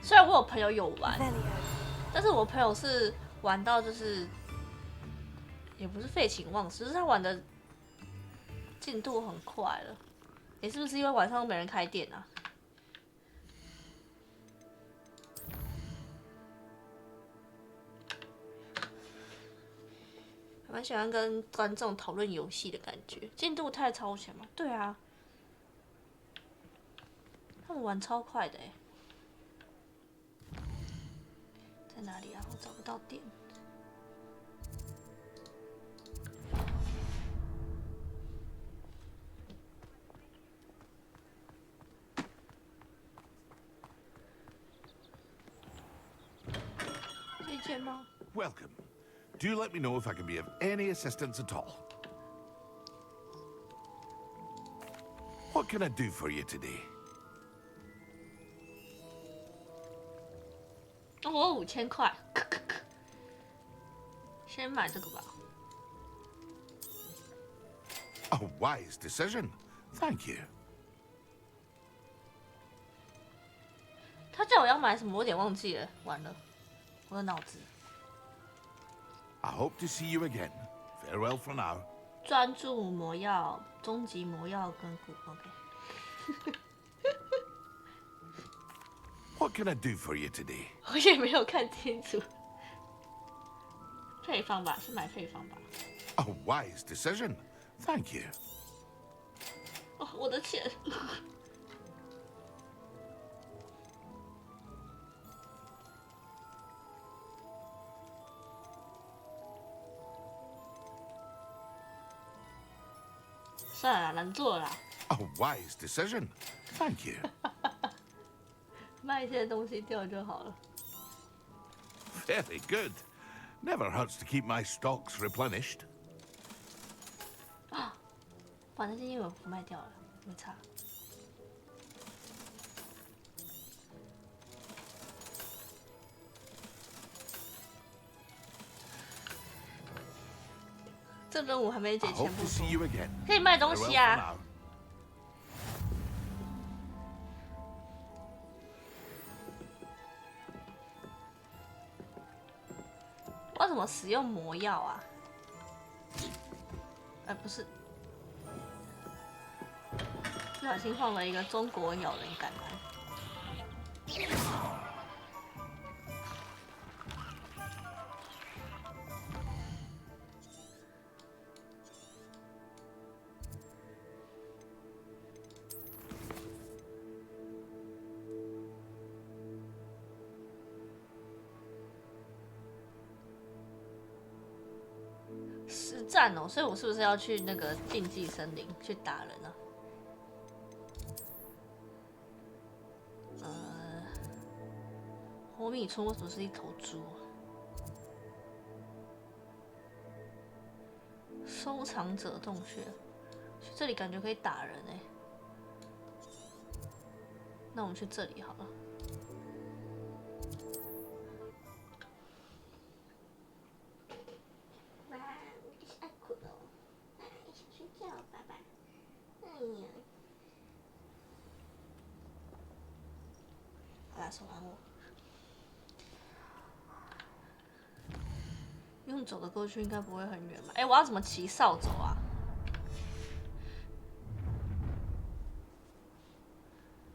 虽然我有朋友有玩，但是我朋友是玩到就是，也不是废寝忘食，就是他玩的进度很快了。你是不是因为晚上都没人开店啊？蛮喜欢跟观众讨论游戏的感觉，进度太超前嘛？对啊，他们玩超快的在哪里啊？我找不到店。吗？ Welcome. Do let me know if I can be of any assistance at all. What can I do for you today? 我5000块，先买这个吧。 A wise decision. Thank you. 他叫我要买什么，我有点忘记了，完了，我的脑子。 I hope to see you again. Farewell for now. 专注魔药、终极魔药跟OK。 What can I do for you today? 我也没有看清楚。配方吧，先买配方吧。 A wise decision. Thank you. 哦，我的钱。算了啦，难做了啦。 A wise decision. Thank you. 卖一些东西掉就好了。 Very good. Never hurts to keep my stocks replenished. 把那些英文符卖掉了，没差。这任务还没解 I 全 hope 部 to see you again. 可以卖东 Farewell 西 for 啊。 now. 我要怎么使用魔药啊？不是，不小心放了一个中国咬人橄榄。实战哦，所以我是不是要去那个禁忌森林去打人啊？火米村为什么是一头猪啊？收藏者洞穴，去这里感觉可以打人哎、那我们去这里好了。哇，我就是爱困哦，哎，想睡觉，爸爸。哎呀，好啦，手还我。用走的过去应该不会很远吧？哎，我要怎么骑扫帚啊？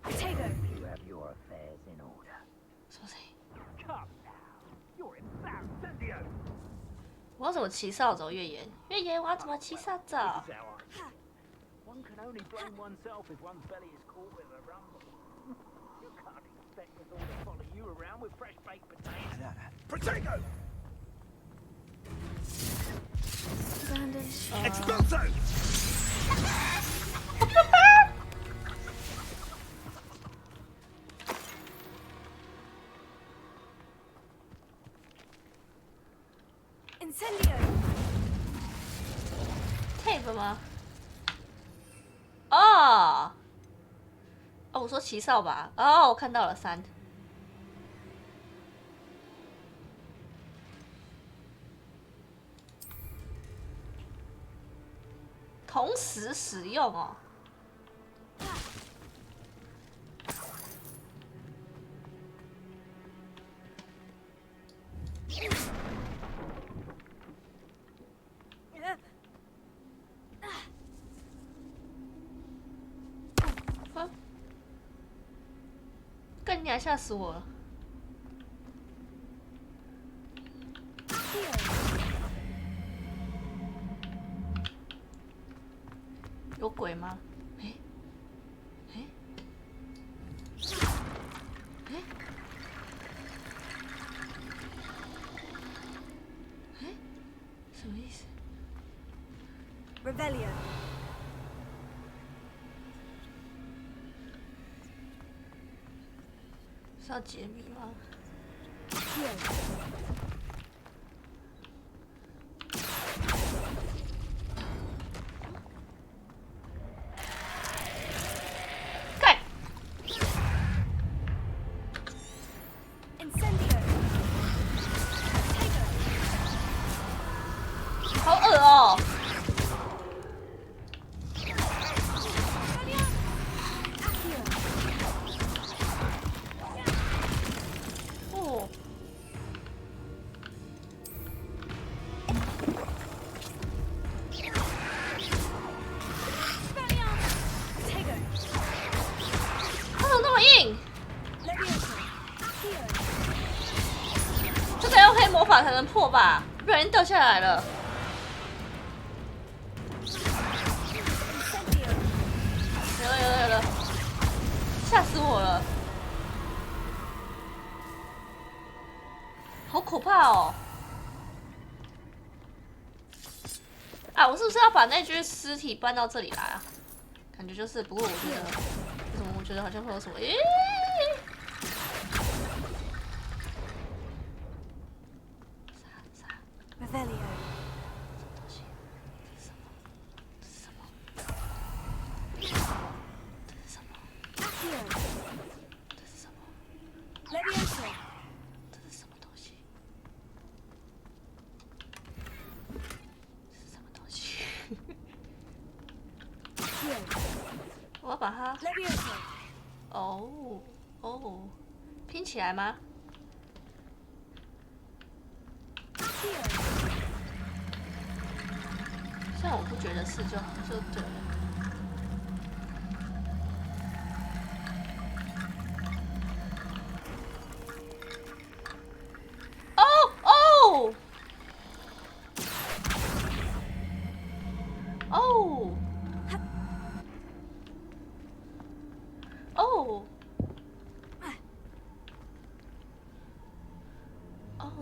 You have your affairs in order. 什么声音？ Come now. You're embarrassed, Incendio. 我要怎么骑扫帚？月言，月言，我要怎么骑扫帚？ This is how one can only blame oneself if one's belly is caught with a rumble. You can't expect us all to follow you around with fresh baked potatoes. Potato! Bandage. Expulso! Incendio! tape 吗？哦，哦，我说骑扫把。哦，我看到了3。同时使用哦。干你啊！吓死我了！有鬼吗？哎哎哎哎，什么意思？ Revelio. 是要解谜吗？好恶哦！哦。他怎么那么硬？这个要黑魔法才能破吧？不小心掉下来了。有了，吓死我了！好可怕哦！啊，我是不是要把那具尸体搬到这里来啊？感觉就是，不过我觉得，为什么我觉得好像会有什么？咦？我要把它拼起来吗？像我不觉得是就对了。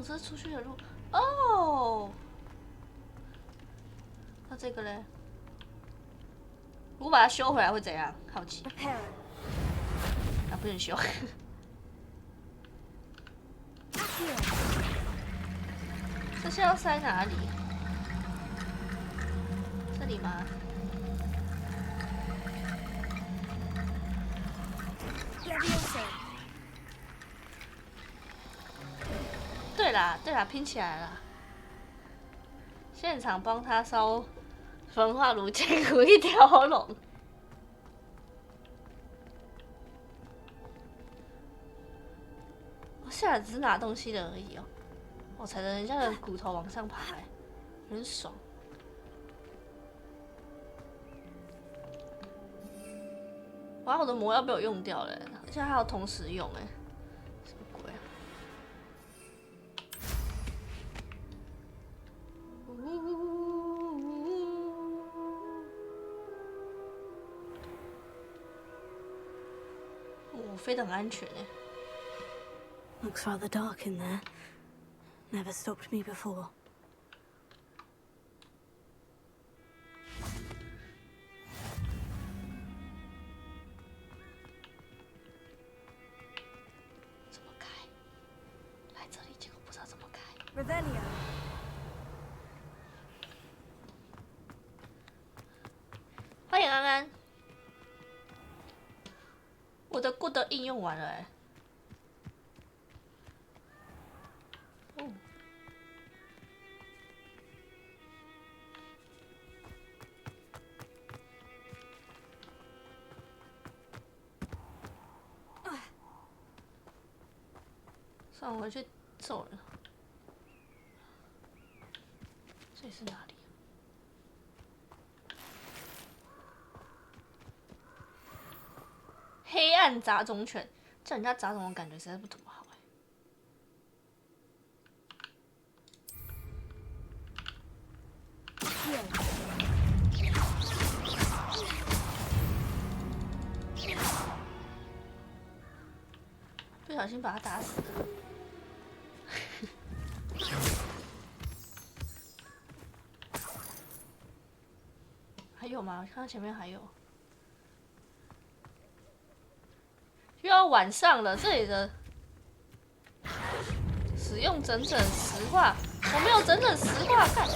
这是出去的路哦。那这个嘞？如果把它修回来会怎样？好奇。啊，不能修。这是要塞哪里？这里吗？对啦，拼起来了。现场帮他烧焚化炉，结果一条龙。我下来只是拿东西的而已哦。我踩着人家的骨头往上爬，很爽。哇，我的魔药被我用掉了，而且还有同时用哎。飞得很安全哎。Looks rather dark in there. Never stopped me before. 怎么开？来这里，结果不知道怎么开。Revelio. 欢迎安安。我的 good 应用完了哎。哦。算了，我回去揍人。这里是哪里？黑暗杂种犬，叫人家杂种的感觉实在不怎么好哎。不小心把他打死了。还有吗？我看到前面还有。又要晚上了，这里的使用整整10话，我没有整整10话看。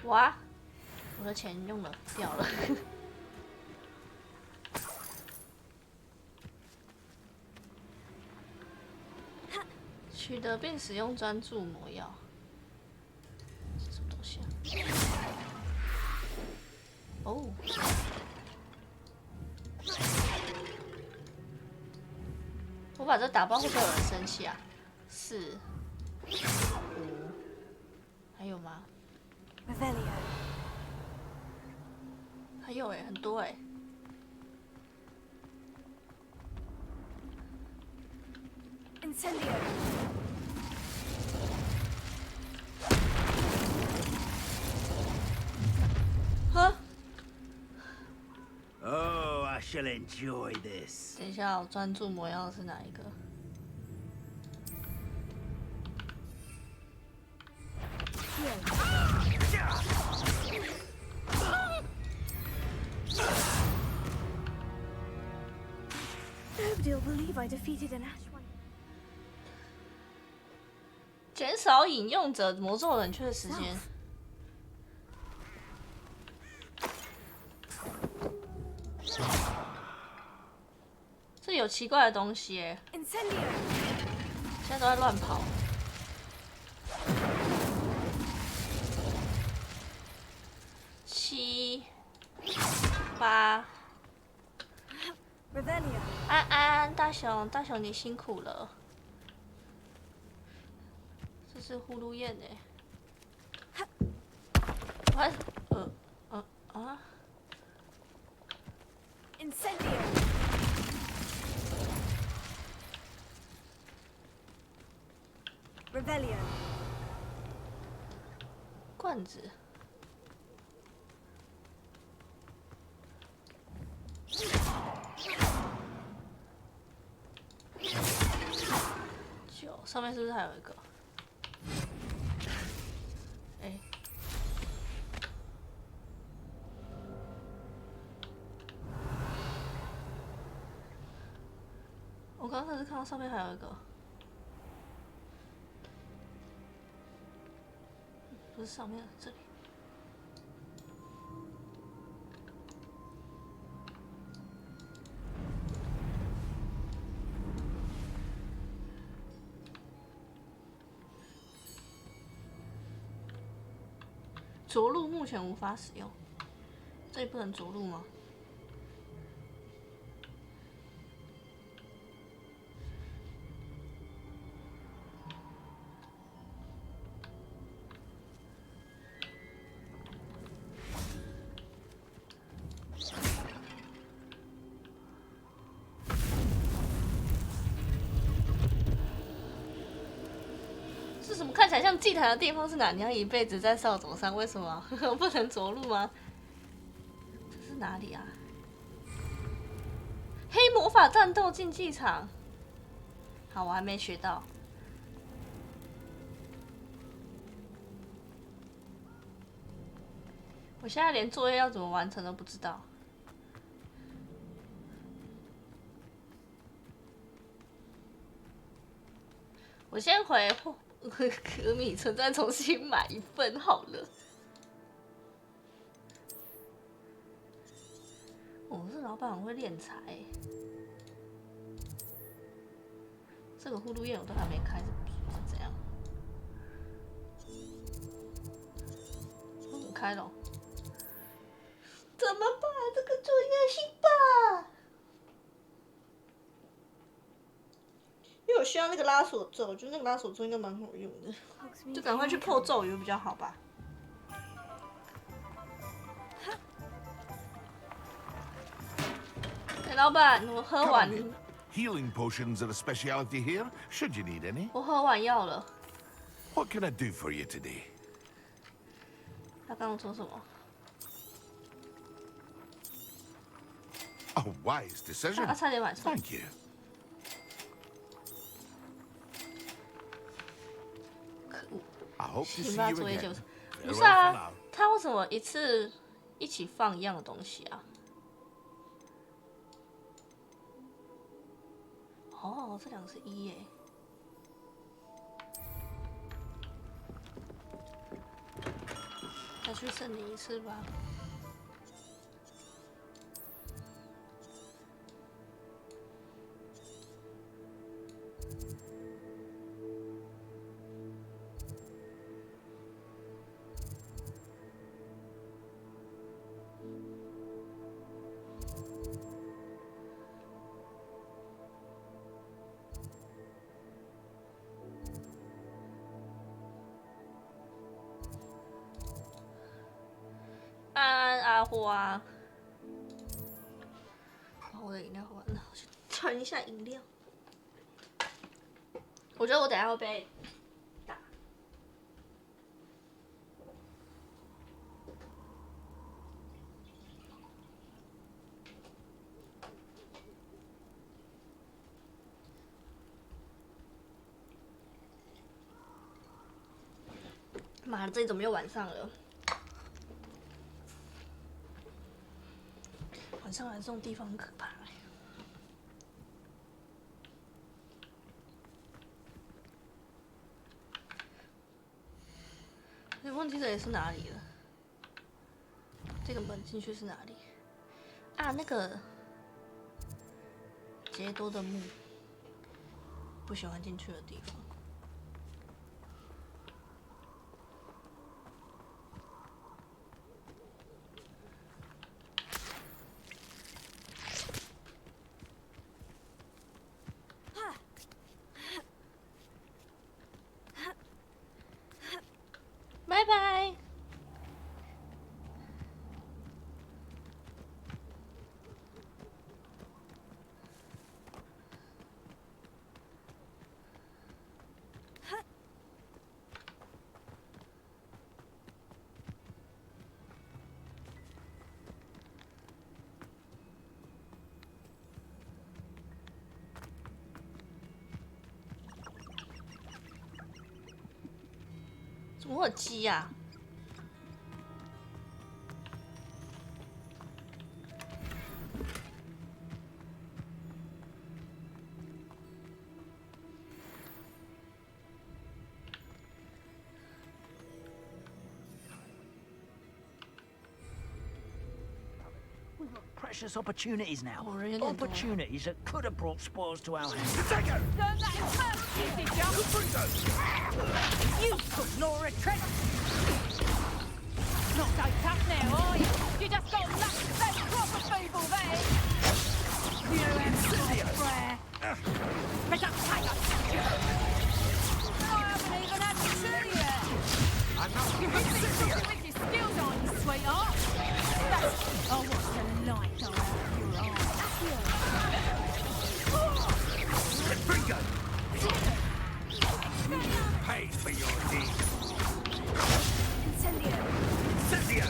哇，我的钱用了掉了。取得并使用专注魔药，是什么东西啊？哦，我把这打爆会不会有人生气啊？4、5，还有吗？ Revelio. 还有很多Incendio. 呵， Oh, I shall enjoy this. 等一下，我专注魔药是哪一个？ Nobody'll believe I defeated an Ash one. 减少引用者魔咒冷却的时间。这有奇怪的东西Incendio. 现在都在乱跑。7、8。 Revelio. 安安，大雄，大雄你辛苦了。这是呼噜燕我还Incendio. 罐子。9上面是不是还有一个？我刚才是看到上面还有一个，不是上面，这里。着陆目前无法使用，这里不能着陆吗？是什么看起来像祭坛的地方是哪？你要一辈子在扫帚上，为什么不能着陆吗？这是哪里啊？黑魔法战斗竞技场。好，我还没学到。我现在连作业要怎么完成都不知道。我先回可米村，再重新买一份好了。哦，这老板很会敛财。这个呼噜燕我都还没开，是怎样？我开了，怎么办？这个作业性吧。因为我需要那个拉锁咒，我觉得那个拉锁咒应该蛮好用的，就赶快去破咒语比较好吧。老板，我喝完。Healing potions are a specialty here, should you need any. 我喝完药了。What can I do for you today? 他刚刚说什么？ A wise decision. 差点晚上。 Thank you. 可恶！ I hope to 请 see 把 you 作业 again. 就是，不 Farewell 是 for 啊 now.，他为什么一起放一样的东西啊？哦，这两个是1耶。再去圣灵一次吧。货啊。把我的饮料喝完了，我去盛一下饮料。我觉得我等一下会被打。妈的，这里怎么又晚上了？晚上来这种地方很可怕。问题这里是哪里了？这个门进去是哪里？啊，那个杰多的墓，不喜欢进去的地方。拜拜。怎么会有鸡呀？We've got precious opportunities now. 哦，人有点多。 Opportunities that could have brought spoils to our hands. Learn that in person, did you? You took no retreat. Not so tough now, are you? You just got lucky to say proper people there. You have prayer. Pick up tiger. I haven't even had to see yet. You've been busy with your skills, aren't you, sweetheart? Oh, what's the light go out of your eyes? Bingo! Pay for your deeds. Incendio. Incendio!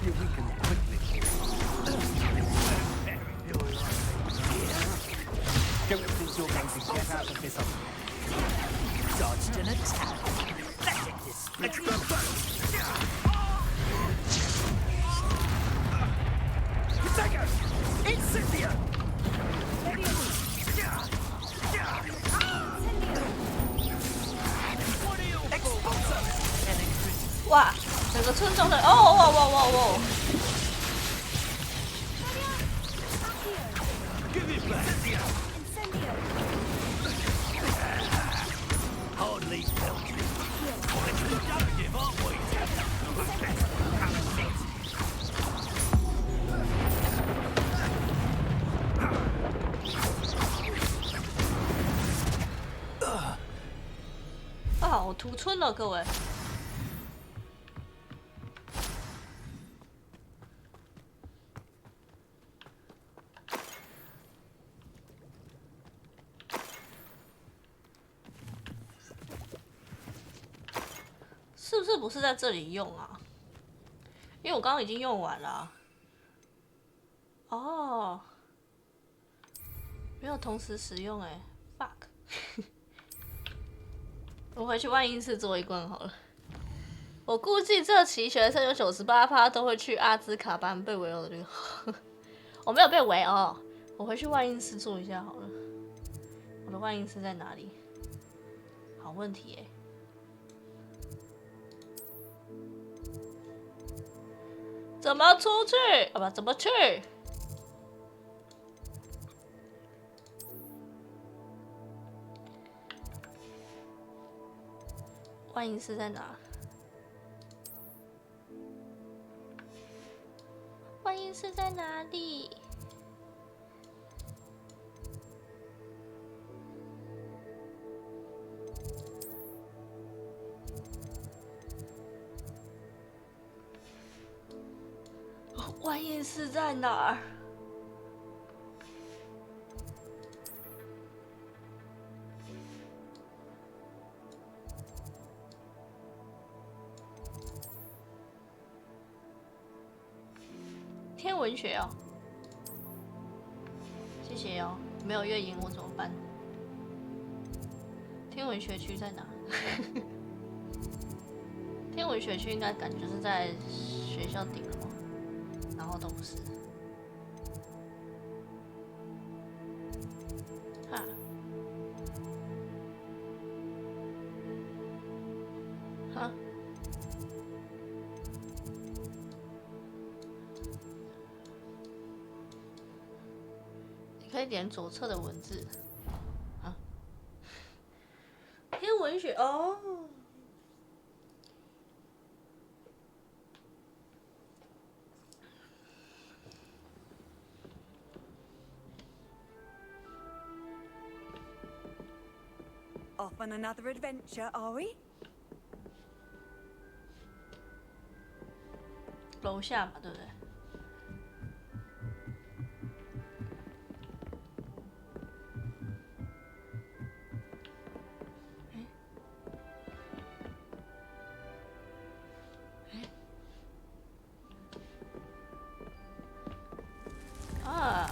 You weaken quickly. Don't think you're going to get out of this one. Dodged an attack. Pathetic display. Incendio! 哇，整个村庄的哦。 Give it back! Incendio. Hardly felt it. Don't give up, we have it. 啊，我屠村了，各位。是不是不是在这里用啊？因为我刚刚已经用完了。哦，没有同时使用哎 ，fuck。我回去万应室做一罐好了。我估计这期学生有98%都会去阿兹卡班被围殴的这个。我没有被围哦，我回去万应室做一下好了。我的万应室在哪里？好问题哎。怎么出去？啊不，怎么去？万应室在哪？万应室在哪里？观音寺在哪儿？天文学哦，谢谢哦。没有月影我怎么办？天文学区在哪？天文学区应该感觉就是在学校顶楼，然后都不是。哈，哈，你可以点左侧的文字。啊，天文学哦。Off on another adventure, are we? 楼下嘛，对不对？啊！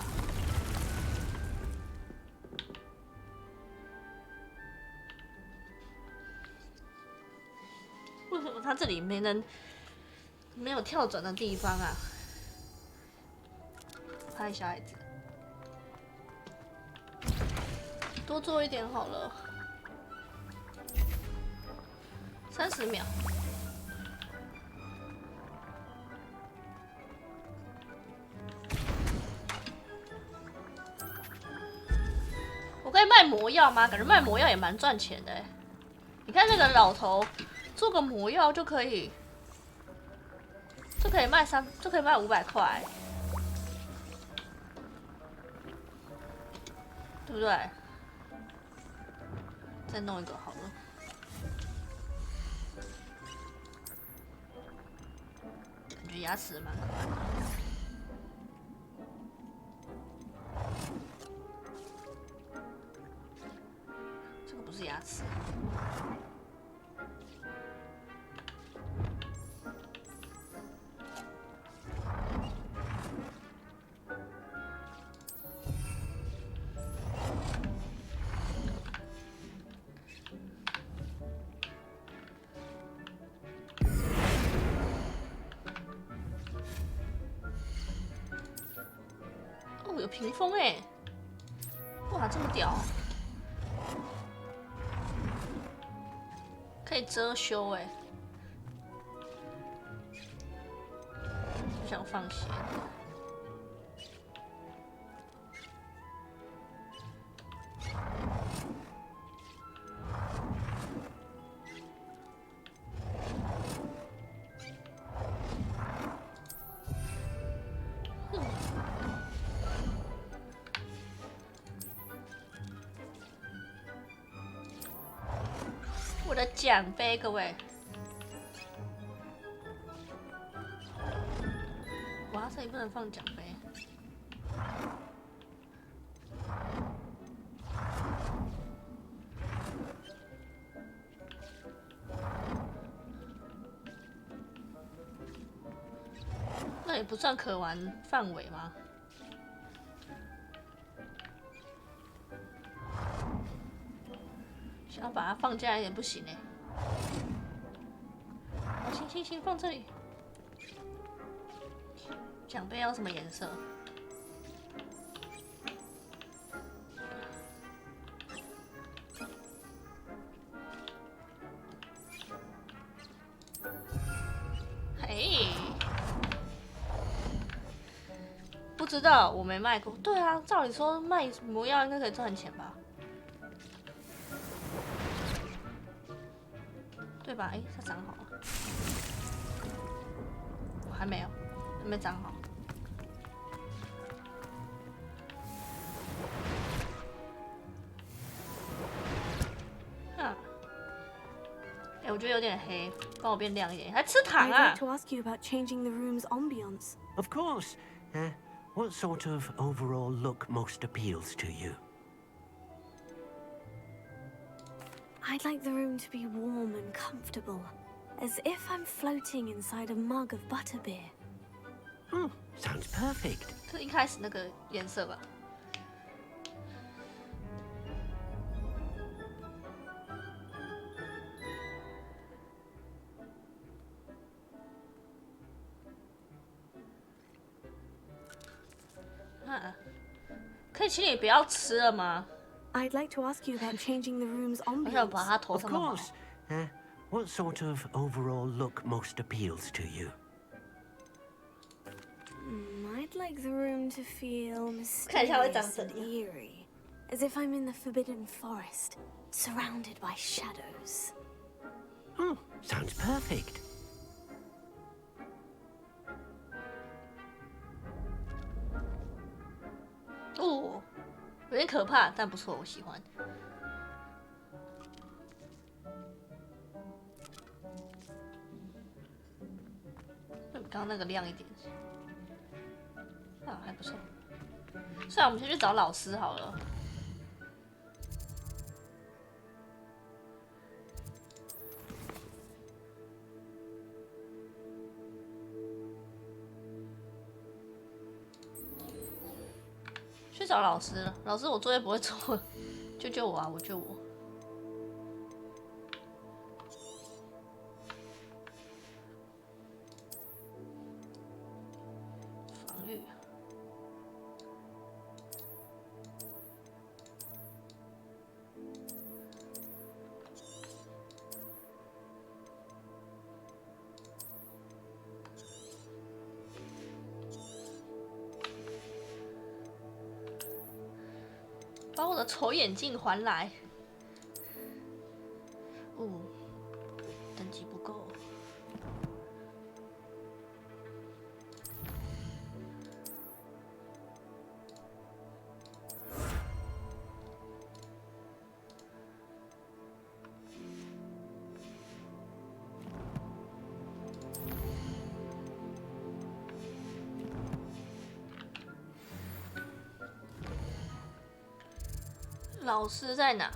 为什么它这里没有跳转的地方啊？拍小孩子，多做一点好了。30秒。我可以卖魔药吗？感觉卖魔药也蛮赚钱的哎。你看那个老头，做个魔药就可以卖500块，对不对？再弄一个好了。感觉牙齿蛮可爱的。这个不是牙齿。哦，有屏风哎！哇，这么屌！可以遮羞哎！不想放鞋。我的奖杯，各位！哇，这里不能放奖杯。那也不算可玩范围吗？想要把它放进来也不行哎。哦，行，放这里。奖杯要什么颜色？嘿，不知道，我没卖过。对啊，照理说卖魔药应该可以赚钱吧？对吧？它长好了，我还没有，还没长好。啊，我觉得有点黑，帮我变亮一点。还吃糖 I'd 啊 like to ask you about changing the room's ambience. Of course. What sort of overall look most appeals to you? I'd like the room to be warm and comfortable, as if I'm floating inside a mug of butterbeer. Sounds perfect. 是一开始那个颜色吧。可以请你不要吃了吗？ I'd like to ask you about changing the room's 我想把 ambience. 它头 Of 上的毛。 course. What sort of overall look most appeals to you? I'd like the room to feel 看一下会长 mysterious 怎 and 样。 eerie, as if I'm in the forbidden forest, surrounded by shadows. Sounds perfect. 哦，有点可怕，但不错，我喜欢。比刚刚那个亮一点，啊，还不错。算了，我们先去找老师好了。去找老师了，老师，我作业不会做，救救我啊！我救我。防御。把我的丑眼镜还来。等级不够。老师在哪？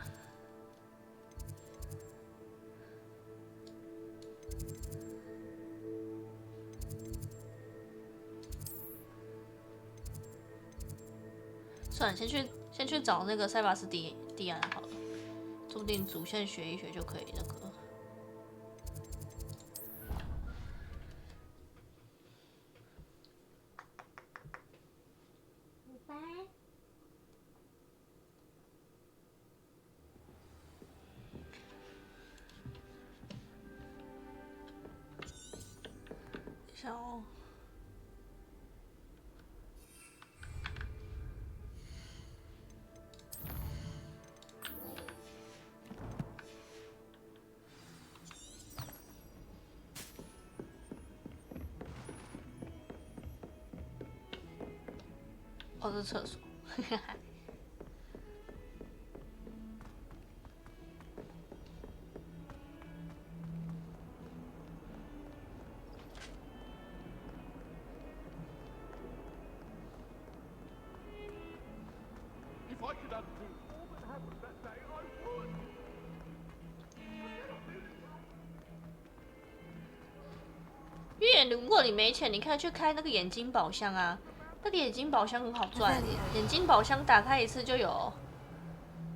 算了，先去找那个塞巴斯蒂安好了，说不定主线学一学就可以那个。哦，这是厕所。If I could undo all that happened that day, I would. 如果你没钱，你可以去开那个眼睛宝箱啊，那个眼睛宝箱很好赚，眼睛宝箱打开一次就有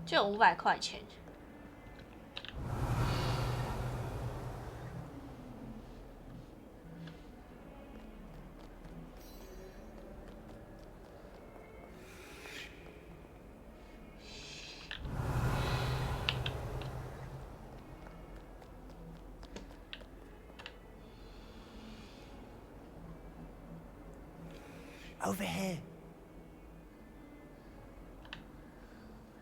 500块钱。Over here.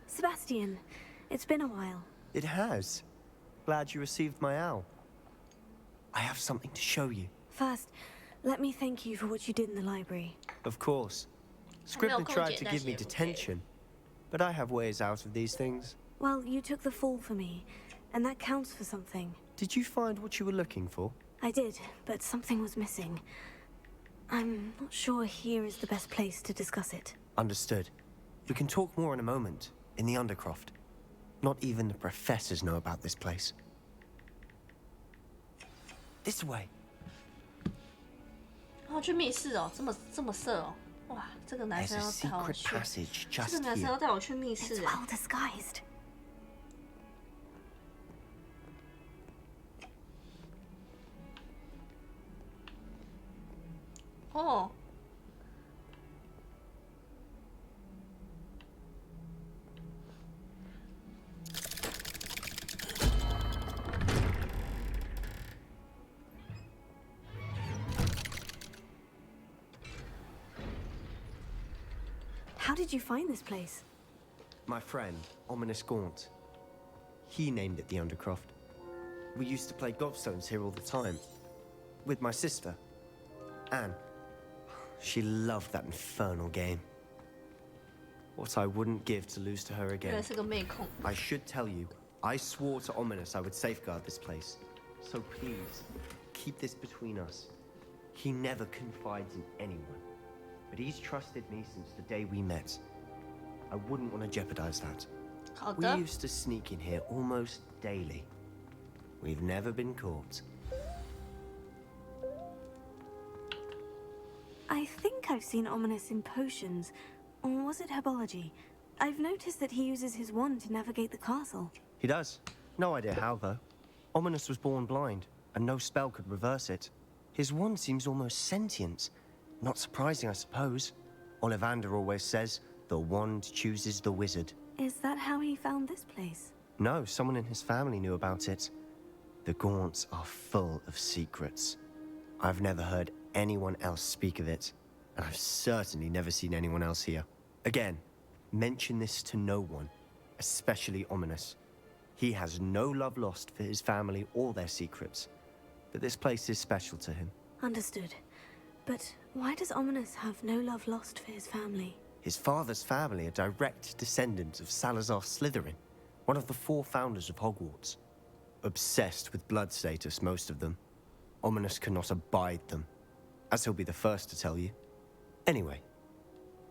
Sebastian, it's been a while. It has. Glad you received my owl. I have something to show you. First, let me thank you for what you did in the library. Of course. Scribner tried to give me detention, but I have ways out of these things. Well, you took the fall for me, and that counts for something. Did you find what you were looking for? I did, but something was missing. I'm not sure here is the best place to discuss it. Understood. We can talk more in a moment, in the Undercroft. Not even the professors know about this place. This way. 然后去密室哦，这么色哦，哇，这个男 There's 生 a 要带我 secret 去， passage 这 just 个男生 here. 要带我去密 It's 室哎， well disguised. 哦。How did you find this place? My friend, Ominous Gaunt. He named it the Undercroft. We used to play gobstones here all the time. With my sister, Anne. She loved that infernal game. What I wouldn't give to lose to her 原 again. 来是个妹控。 I should tell you, I swore to Ominous I would safeguard this place. So please, keep this between us. He never confides in anyone. But he's trusted me since the day we met. I wouldn't want to jeopardize that. 好 We 的， used to sneak in here almost daily. We've never been caught. I think I've seen Ominous in potions. Or was it herbology? I've noticed that he uses his wand to navigate the castle. He does. No idea how, though. Ominous was born blind, and no spell could reverse it. His wand seems almost sentient. Not surprising, I suppose. Ollivander always says, the wand chooses the wizard. Is that how he found this place? No, someone in his family knew about it. The Gaunts are full of secrets. I've never heard anyone else speak of it, and I've certainly never seen anyone else here. Again, mention this to no one, especially Ominous. He has no love lost for his family or their secrets, but this place is special to him. Understood. But why does Ominous have no love lost for his family? His father's family are direct descendants of Salazar Slytherin, one of the 4 founders of Hogwarts. Obsessed with blood status, most of them. Ominous cannot abide them, as he'll be the first to tell you. Anyway,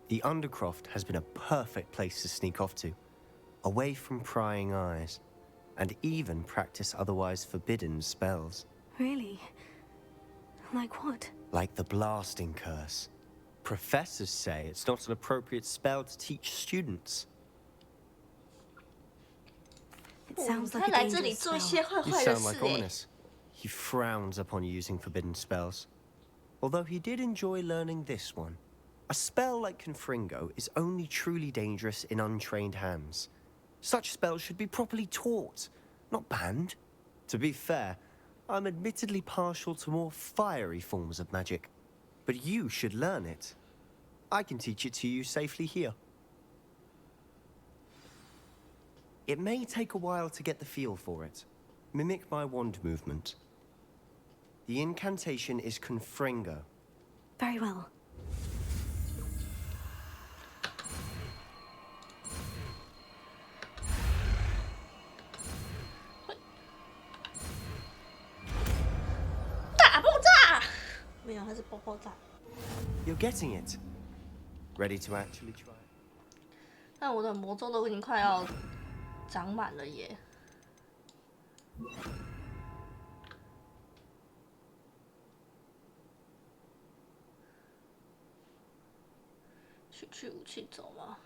the Undercroft has been a perfect place to sneak off to, away from prying eyes, and even practice otherwise forbidden spells. Really? Like what? Like the blasting curse. Professors say it's not an appropriate spell to teach students. It sounds 他 like a 来这里 dangerous 做一 spell. 些坏 You 坏的 sound 事 like 哎。 Ominous. He frowns upon using forbidden spells. Although he did enjoy learning this one. A spell like Confringo is only truly dangerous in untrained hands. Such spells should be properly taught, not banned. To be fair, I'm admittedly partial to more fiery forms of magic. But you should learn it. I can teach it to you safely here. It may take a while to get the feel for it. Mimic my wand movement. The incantation is Confringo. Very well. You're getting it. Ready to actually try? 但我的魔咒都已经快要长满了耶。去武器走吗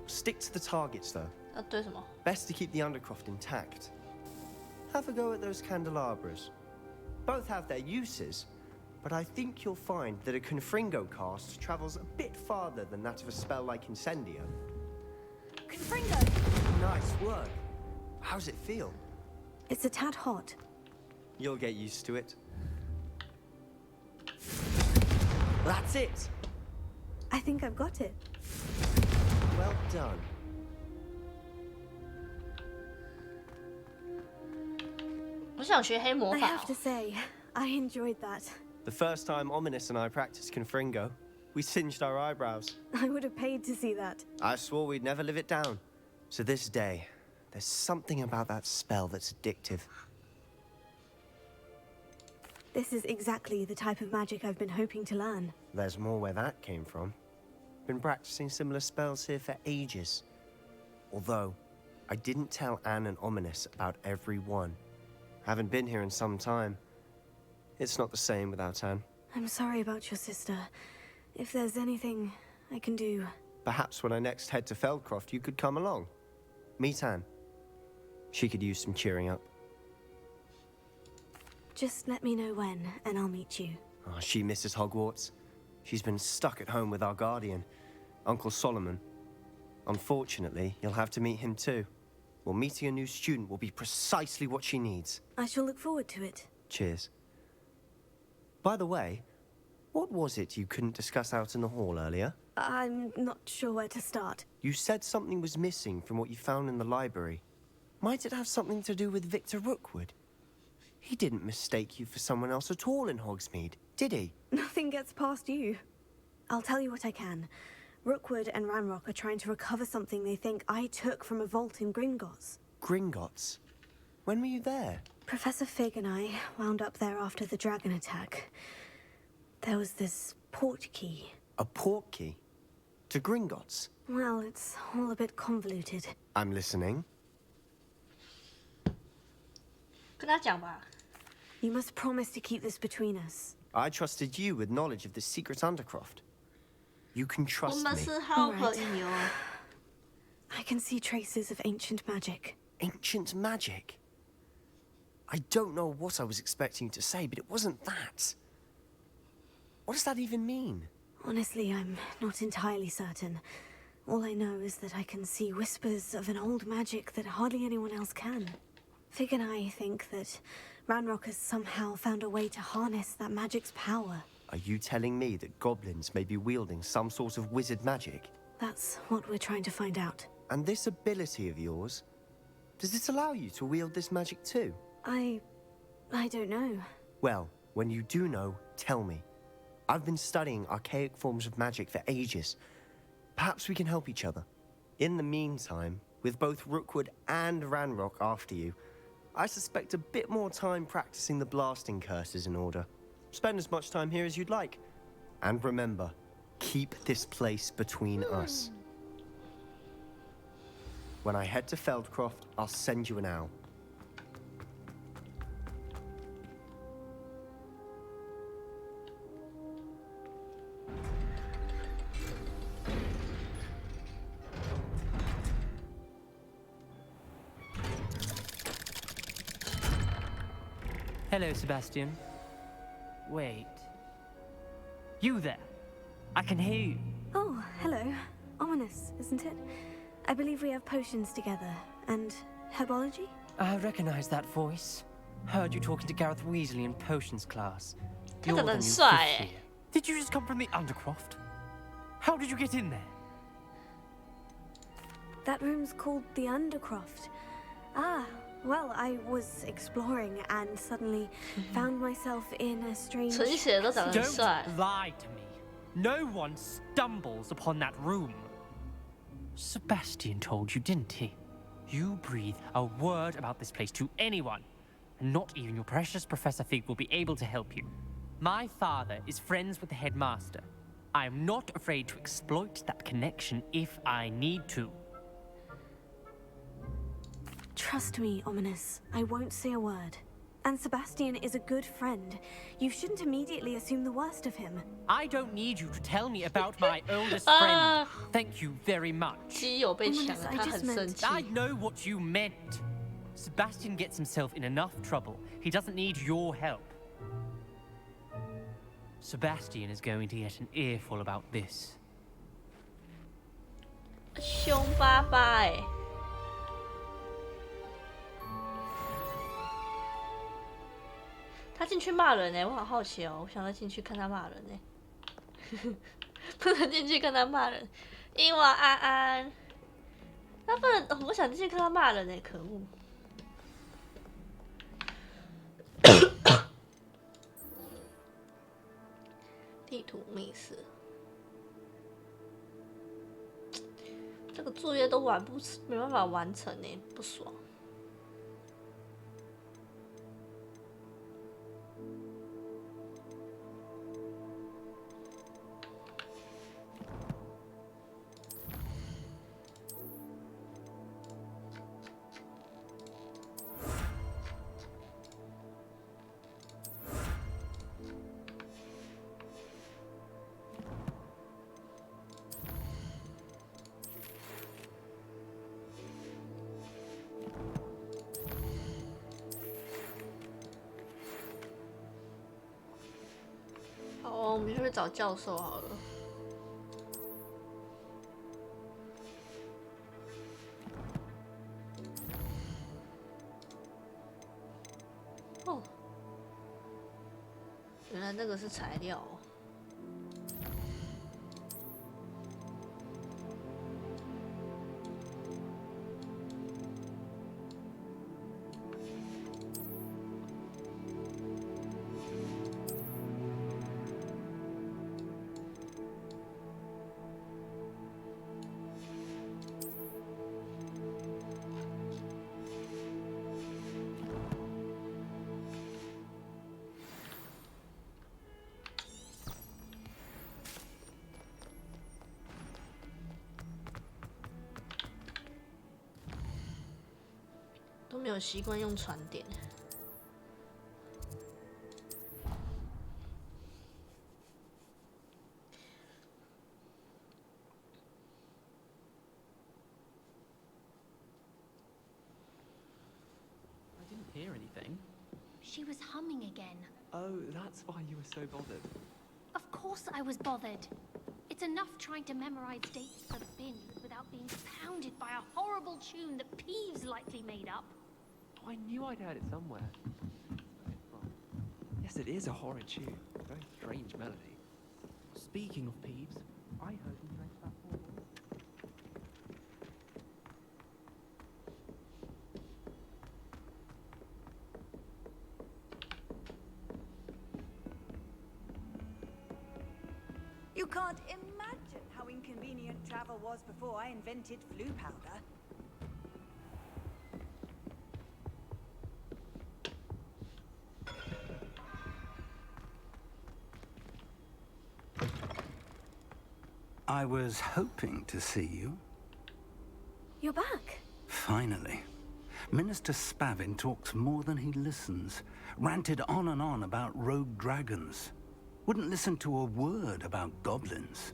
？Stick to the targets, though. 要对什么？ Best to keep the Undercroft intact. Have a go at those candelabras. Both have their uses, but I think you'll find that a Confringo cast travels a bit farther than that of a spell like Incendio. Confringo! Nice work. How's it feel? It's a tad hot. You'll get used to it. That's it. I think I've got it. Well done. I have to say, I enjoyed that. The first time Ominous and I practiced Confringo, we singed our eyebrows. I would have paid to see that. I swore we'd never live it down. To this day, there's something about that spell that's addictive. This is exactly the type of magic I've been hoping to learn. There's more where that came from. Been practicing similar spells here for ages. Although, I didn't tell Anne and Ominous about every one. Haven't been here in some time. It's not the same without Anne. I'm sorry about your sister. If there's anything I can do... Perhaps when I next head to Feldcroft, you could come along. Meet Anne. She could use some cheering up. Just let me know when, and I'll meet you. Oh, she misses Hogwarts. She's been stuck at home with our guardian, Uncle Solomon. Unfortunately, you'll have to meet him too. Well, meeting a new student will be precisely what she needs. I shall look forward to it. Cheers. By the way, what was it you couldn't discuss out in the hall earlier? I'm not sure where to start. You said something was missing from what you found in the library. Might it have something to do with Victor Rookwood? He didn't mistake you for someone else at all in Hogsmeade, did he? Nothing gets past you. I'll tell you what I can. Rookwood and Ranrock are trying to recover something they think I took from a vault in Gringotts. Gringotts? When were you there? Professor Fig and I wound up there after the dragon attack. There was this port key. A port key? To Gringotts? Well, it's all a bit convoluted. I'm listening. 跟他讲吧。 You must promise to keep this between us. I trusted you with knowledge of the secret Undercroft. You can 我 trust 们 me. 是好朋友。 I can see traces of ancient magic. Ancient magic? I don't know what I was expecting to say, but it wasn't that. What does that even mean? Honestly, I'm not entirely certain. All I know is that I can see whispers of an old magic that hardly anyone else can. Fig and I think that Ranrock has somehow found a way to harness that magic's power. Are you telling me that goblins may be wielding some sort of wizard magic? That's what we're trying to find out. And this ability of yours, does it allow you to wield this magic too? I don't know. Well, when you do know, tell me. I've been studying archaic forms of magic for ages. Perhaps we can help each other. In the meantime, with both Rookwood and Ranrock after you, I suspect a bit more time practicing the blasting curse is in order. Spend as much time here as you'd like. And remember, keep this place between us. When I head to Feldcroft, I'll send you an owl. Hello, Sebastian. Wait. You there? I can hear you. Oh, hello. Ominous, isn't it? I believe we have potions together. And herbology? I recognize that voice. Heard you talking to Gareth Weasley in potions class. 他 You're 长 the 得 new 很帅 fifth 哎 year.。Did you just come from the Undercroft? How did you get in there? That room's called the Undercroft. Ah, well, I was exploring and suddenly found myself in a strange... 纯血都长得很 Don't 帅。 lie to me. No one stumbles upon that room. Sebastian told you, didn't he? You breathe a word about this place to anyone, and not even your precious Professor Fig will be able to help you. My father is friends with the headmaster. I am not afraid to exploit that connection if I need to. Trust me, Ominous. I won't say a word. And Sebastian is a good friend. You shouldn't immediately assume the worst of him. I don't need you to tell me about my oldest friend. Thank you very much. 基友被抢了，他很生气。 I know what you meant. Sebastian gets himself in enough trouble. He doesn't need your help. Sebastian is going to get an earful about this. 凶巴巴哎。 Ominous, 他进去骂人我好好奇哦，我想要进去看他骂人不能进去看他骂人。英王安安，那不能，我想进去看他骂人可恶。地图密室，这个作业都没办法完成不爽。我们去找教授好了。哦，原来那个是材料哦。都没有习惯用传点。I didn't hear anything. She was humming again. Oh, that's why you were so bothered. Of course I was bothered. It's enough trying to memorize dates for bins without being pounded by a horrible tune that Peeves likely made up. I knew I'd heard it somewhere. Yes, it is a horrid tune. A very strange melody. Speaking of Peeves, I heard he drank that ball. You can't imagine how inconvenient travel was before I invented flu powder. I was hoping to see you. You're back. Finally. Minister Spavin talks more than he listens. Ranted on and on about rogue dragons. Wouldn't listen to a word about goblins.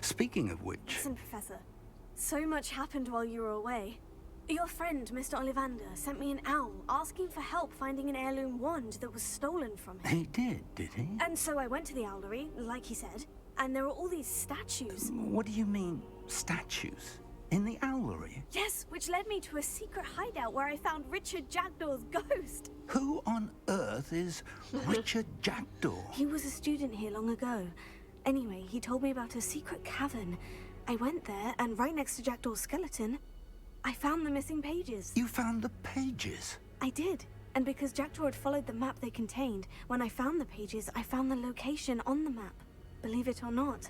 Speaking of which... Listen, Professor. So much happened while you were away. Your friend, Mr. Ollivander, sent me an owl asking for help finding an heirloom wand that was stolen from him. He did he? And so I went to the owlery, like he said, and there were all these statues. What do you mean, statues? In the owlery? Yes, which led me to a secret hideout where I found Richard Jackdaw's ghost. Who on earth is Richard Jackdaw? He was a student here long ago. Anyway, he told me about a secret cavern. I went there, and right next to Jackdaw's skeleton, I found the missing pages. You found the pages? I did. And because Jackdaw had followed the map they contained, when I found the pages, I found the location on the map. Believe it or not,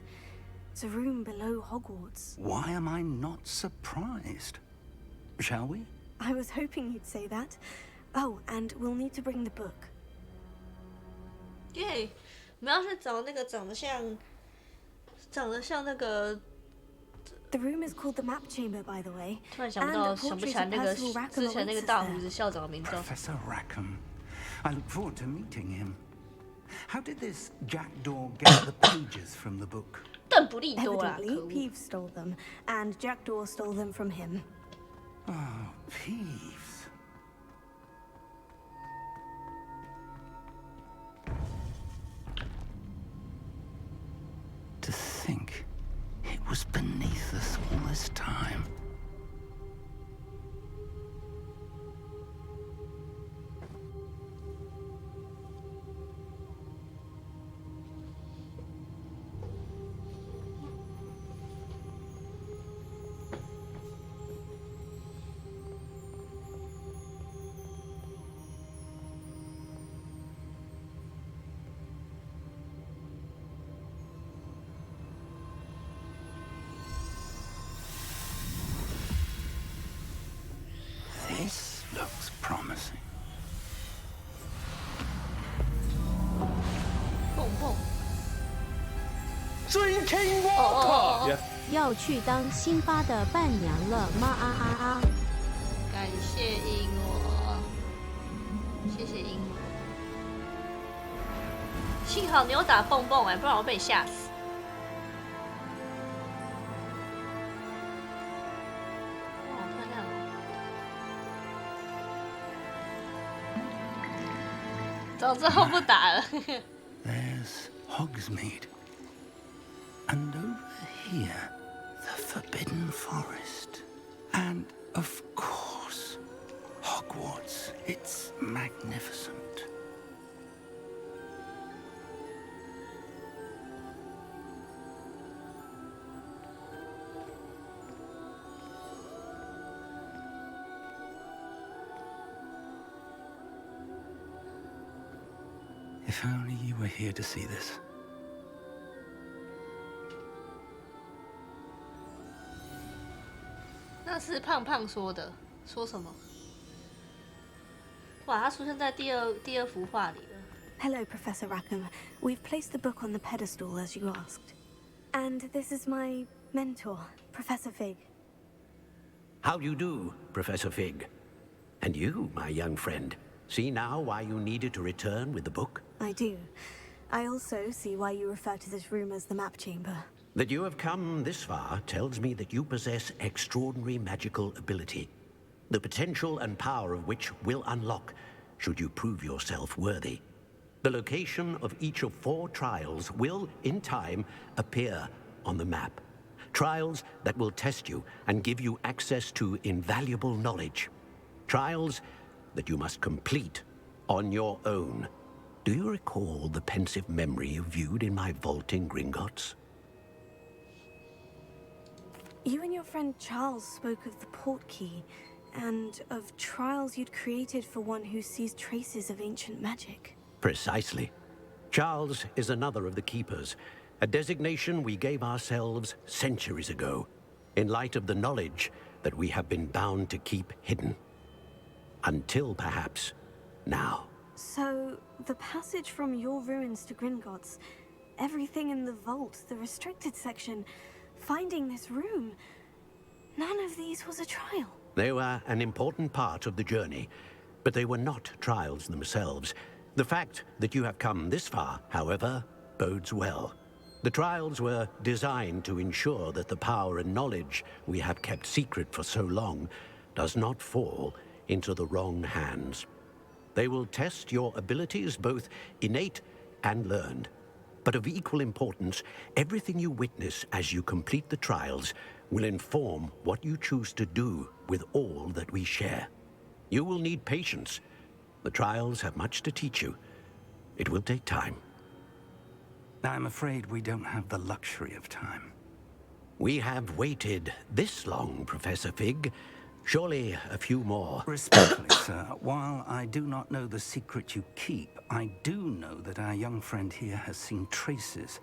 it's a room below Hogwarts. Why am I not surprised? Shall we? I was hoping you'd say that. Oh, and we'll need to bring the book. Yay! 我们要去找那个长得像那个。The room is called the Map Chamber, by the way. 突然想不起来那个之前那个大胡子校长的名字。Professor Rackham. I look forward to meeting him. How did this Jackdaw get the pages from the book? Evidently, Peeves stole them, and Jackdaw stole them from him. Oh, Peeves. To think it was beneath us all this time. looks promising. 蹦蹦。 Drinking water. 要去当辛巴的伴娘了吗？啊啊啊！感谢樱我，谢谢樱我。幸好你有打蹦蹦哎，不然我被你吓死。哇，好漂亮哦！早知道不打了。There's Hogsmeade. And over here, the Forbidden Forest. And, of course, Hogwarts. It's magnificent. If only you were here to see this. 那是胖胖说的，说什么？哇，他出现在第二幅画里了。Hello, Professor Rackham. We've placed the book on the pedestal as you asked. And this is my mentor, Professor Fig. How do you do, Professor Fig? And you, my young friend, see now why you needed to return with the book? I do. I also see why you refer to this room as the map chamber. That you have come this far tells me that you possess extraordinary magical ability, the potential and power of which will unlock should you prove yourself worthy. The location of each of 4 trials will, in time, appear on the map. Trials that will test you and give you access to invaluable knowledge. Trials that you must complete on your own. Do you recall the pensive memory you viewed in my vault in Gringotts? You and your friend Charles spoke of the portkey, and of trials you'd created for one who sees traces of ancient magic. Precisely. Charles is another of the Keepers, a designation we gave ourselves centuries ago, in light of the knowledge that we have been bound to keep hidden. Until perhaps now. So, the passage from your ruins to Gringotts, everything in the vault, the restricted section, finding this room, none of these was a trial. They were an important part of the journey, but they were not trials themselves. The fact that you have come this far, however, bodes well. The trials were designed to ensure that the power and knowledge we have kept secret for so long does not fall into the wrong hands. They will test your abilities, both innate and learned. But of equal importance, everything you witness as you complete the trials will inform what you choose to do with all that we share. You will need patience. The trials have much to teach you. It will take time. I'm afraid we don't have the luxury of time. We have waited this long, Professor Fig. Surely a few more. Respectfully, sir, while I do not know the secret you keep, I do know that our young friend here has seen traces.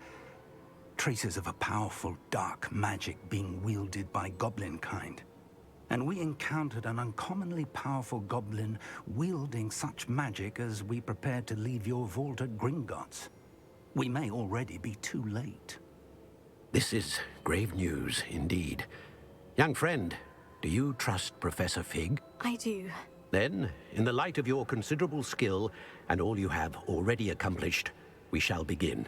Traces of a powerful dark magic being wielded by goblin kind. And we encountered an uncommonly powerful goblin wielding such magic as we prepared to leave your vault at Gringotts. We may already be too late. This is grave news indeed. Young friend, do you trust Professor Fig? I do. Then, in the light of your considerable skill and all you have already accomplished, we shall begin.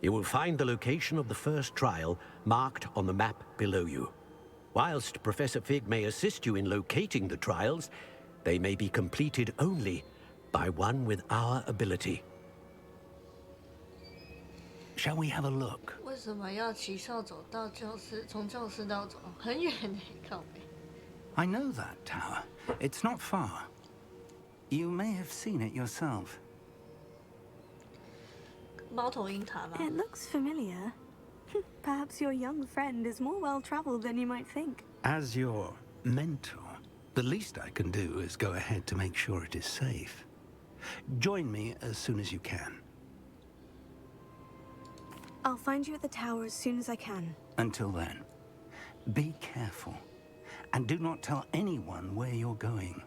You will find the location of the first trial marked on the map below you. Whilst Professor Fig may assist you in locating the trials, they may be completed only by one with our ability. Shall we have a look? 为什么要骑兽走到教室，从教室到走很远呢？靠北。 I know that tower. It's not far. You may have seen it yourself. 猫头鹰塔吗？ It looks familiar. Perhaps your young friend is more well-traveled than you might think. As your mentor, the least I can do is go ahead to make sure it is safe. Join me as soon as you can. I'll find you at the tower as soon as I can. Until then, be careful. And do not tell anyone where you're going.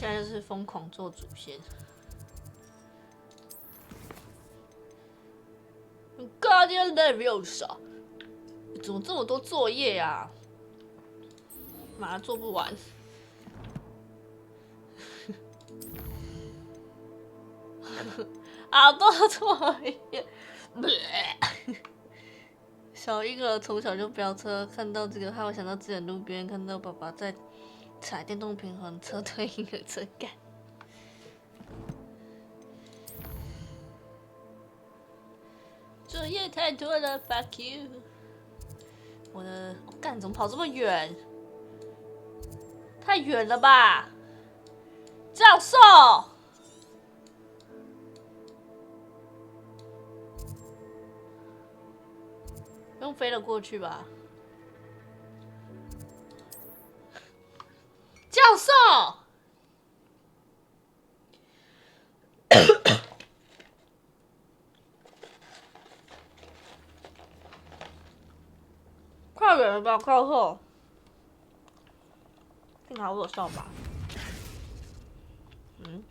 现在就是疯狂做主线。Guardian Leviosa， 怎么这么多作业啊？马上做不完。好多作业。小婴儿从小就飙车，看到这个害我想到之前路边看到爸爸在踩电动平衡车推婴儿车干。作业太多了 ，fuck you！ 我的干怎么跑这么远？太远了吧，教授！不用飞了过去吧？教授！快远了吧，靠后！幸好我有扫把。嗯。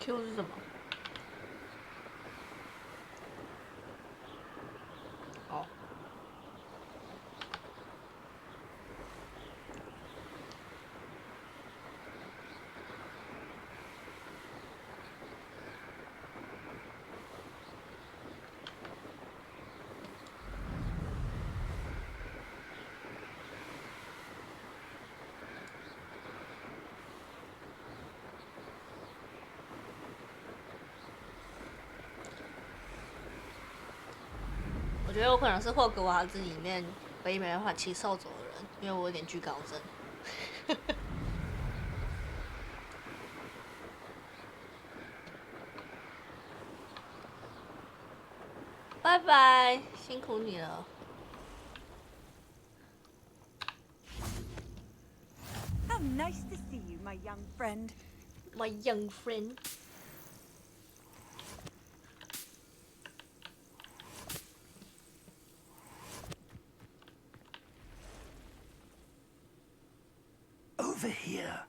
Q 是什么？好。我觉得我可能是霍格华兹里面唯一没办法骑扫帚的人，因为我有点惧高症。拜拜，辛苦你了。How nice to see you, my young friend. My young friend. Over here.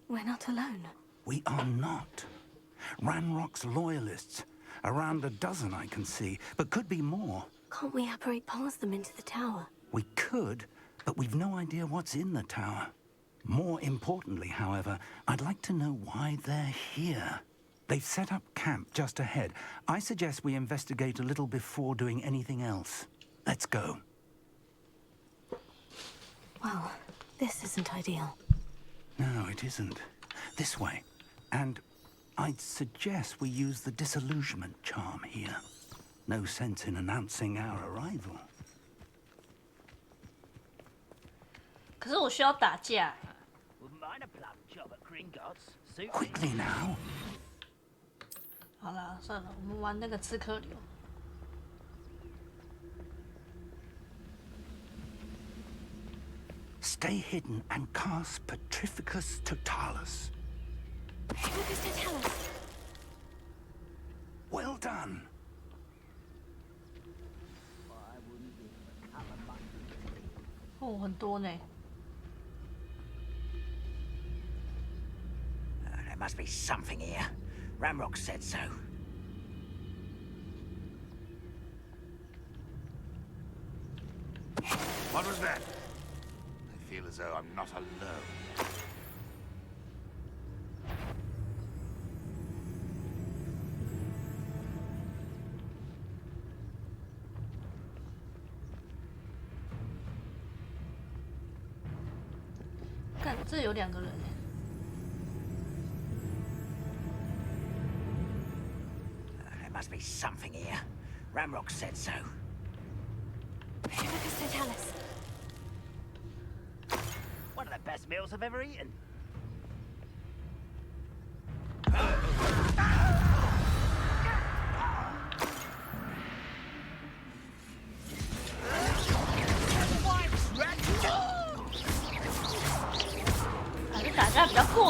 We're not alone. We are not. Ranrock's loyalists. Around a dozen I can see, but could be more. Can't we apparate past them into the tower? We could, but we've no idea what's in the tower. More importantly, however, I'd like to know why they're here. They've set up camp just ahead. I suggest we investigate a little before doing anything else. Let's go. Well, this isn't ideal. No, it isn't. This way. And I'd suggest we use the disillusionment charm here. No sense in announcing our arrival. 可是我需要打架。 Wouldn't mind a plum job at Gringotts. Suit me. Quickly now. 好了，算了，我们玩那个刺客流。 Stay hidden and cast Petrificus Totalis. Petrificus Totalis. Well done. I wouldn't give a cup of butter. 哦，很多呢。 There must be something here. Ramrock said so. What was that? I feel as though I'm not alone. "干，这有2个人哎。 There must be something here. Ramrock said so. Petrificus Totalis. One of the best meals I've ever eaten.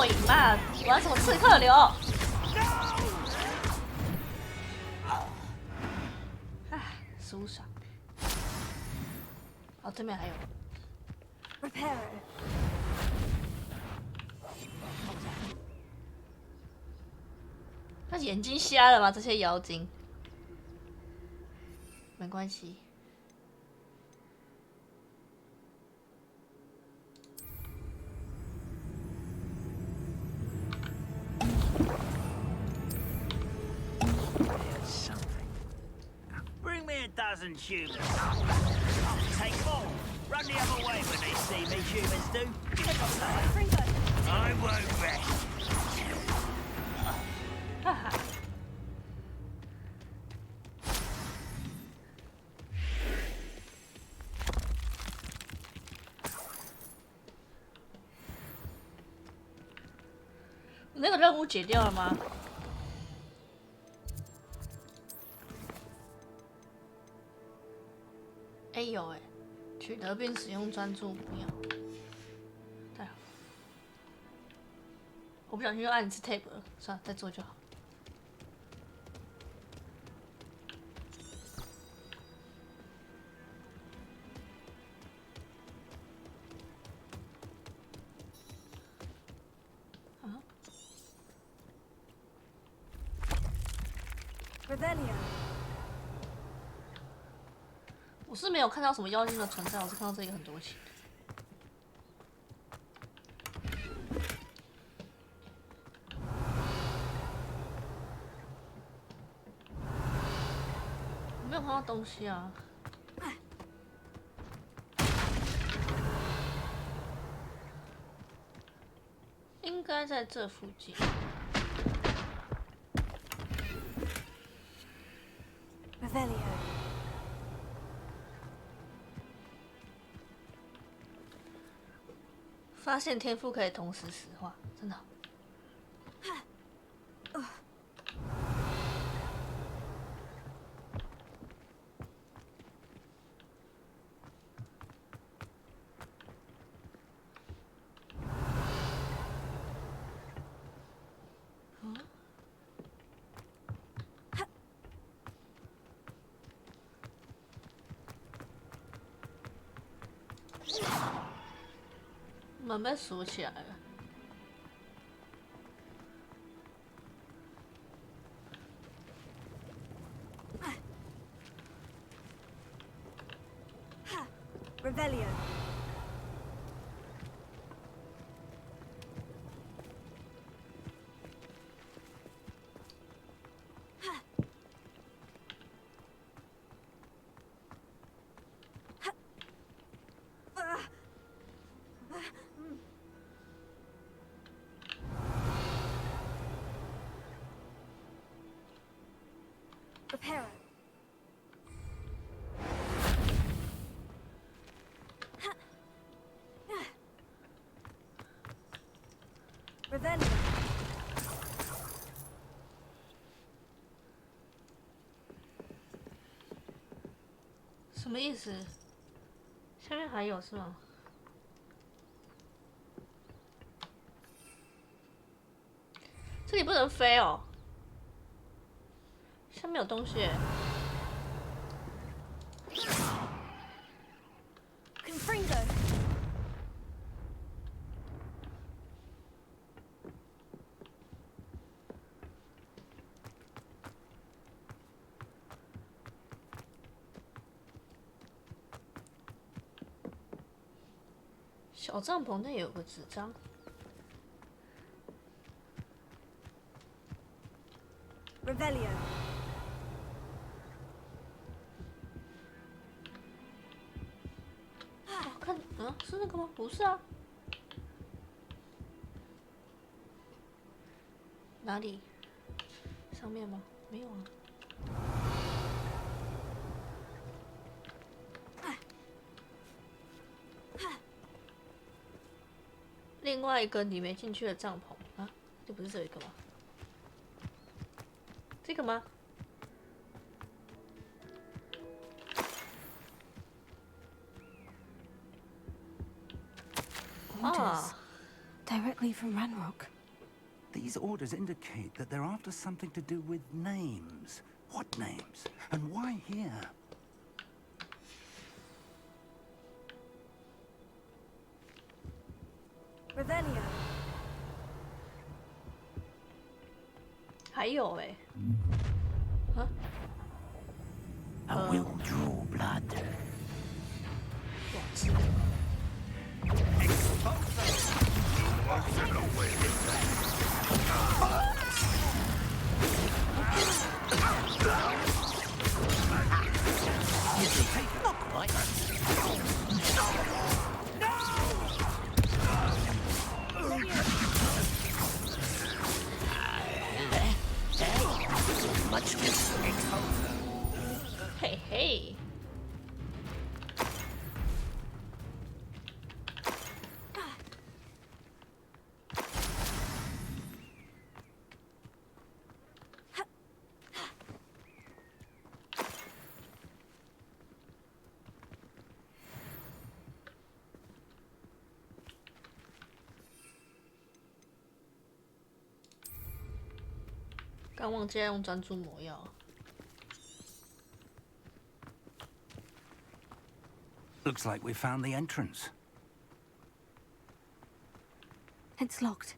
过瘾嘛，玩什么刺客流？唉，舒爽。哦，对面还有。Reparo. 他眼睛瞎了吗？这些妖精。没关系。Bring me a dozen humans. I'll take more. Run the other way when they see me, humans do. I won't rest. 哈哈。那个任务解掉了吗？哎有哎，取得并使用专注不要。太好了，我不小心又按一次 tab 了，算了，再做就好。Revelio. 我是没有看到什么妖精的存在，我是看到这个很多钱。我没有看到东西啊。应该在这附近。Revelio. 发现天赋可以同时石化，真的好。门被锁起来了。Revelio. Reparo. Revelio. 什么意思？下面还有是吗？这里不能飞哦。下面有东西。Confringo. 小帐篷内有个纸张。Revelio. 看，是那个吗？不是啊。哪里？上面吗？没有啊。另外一个你没进去的帐篷啊，这不是这一个吗？这个吗？ Orders directly from Ranrock. These orders indicate that they're after something to do with names. What names? And why here? Revelio. 还有哎、啊 I will draw blood. 嘿嘿。刚忘记要用专注魔药。 Looks like we found the entrance. It's locked.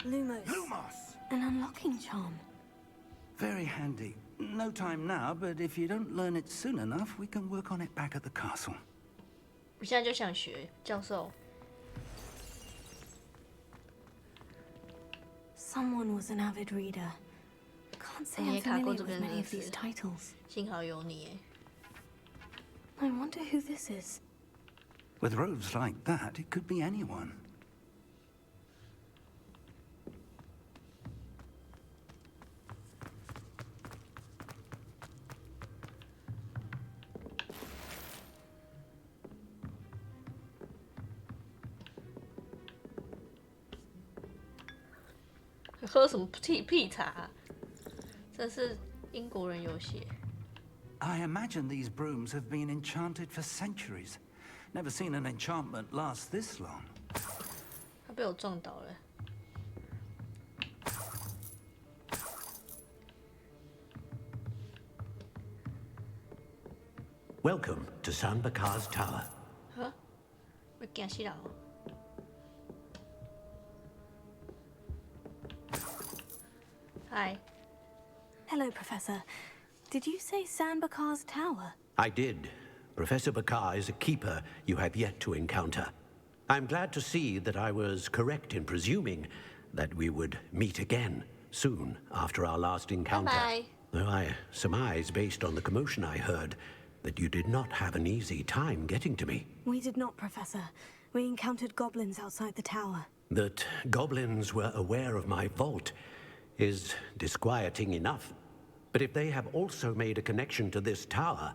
Lumos. Lumos! An unlocking charm. Very handy. No time now, but if you don't learn it soon enough, we can work on it back at the castle. 我现在就想学，教授。 Someone was an avid reader. Can't say I'm familiar with many of these titles. 幸好有你耶。 I wonder who this is. With robes like that, it could be anyone. "喝什么屁茶、啊？这是英国人有写。 I imagine these brooms have been enchanted for centuries. Never seen an enchantment last this long. 他被我撞倒了。 Welcome to San Bakar's Tower. 哈，我惊死人哦！ Hi. Hello, Professor. Did you say San Bakar's Tower? I did. Professor Bakar is a keeper you have yet to encounter. I'm glad to see that I was correct in presuming that we would meet again soon after our last encounter. Bye-bye. Though I surmise, based on the commotion I heard, that you did not have an easy time getting to me. We did not, Professor. We encountered goblins outside the tower. That goblins were aware of my vault is disquieting enough. But if they have also made a connection to this tower,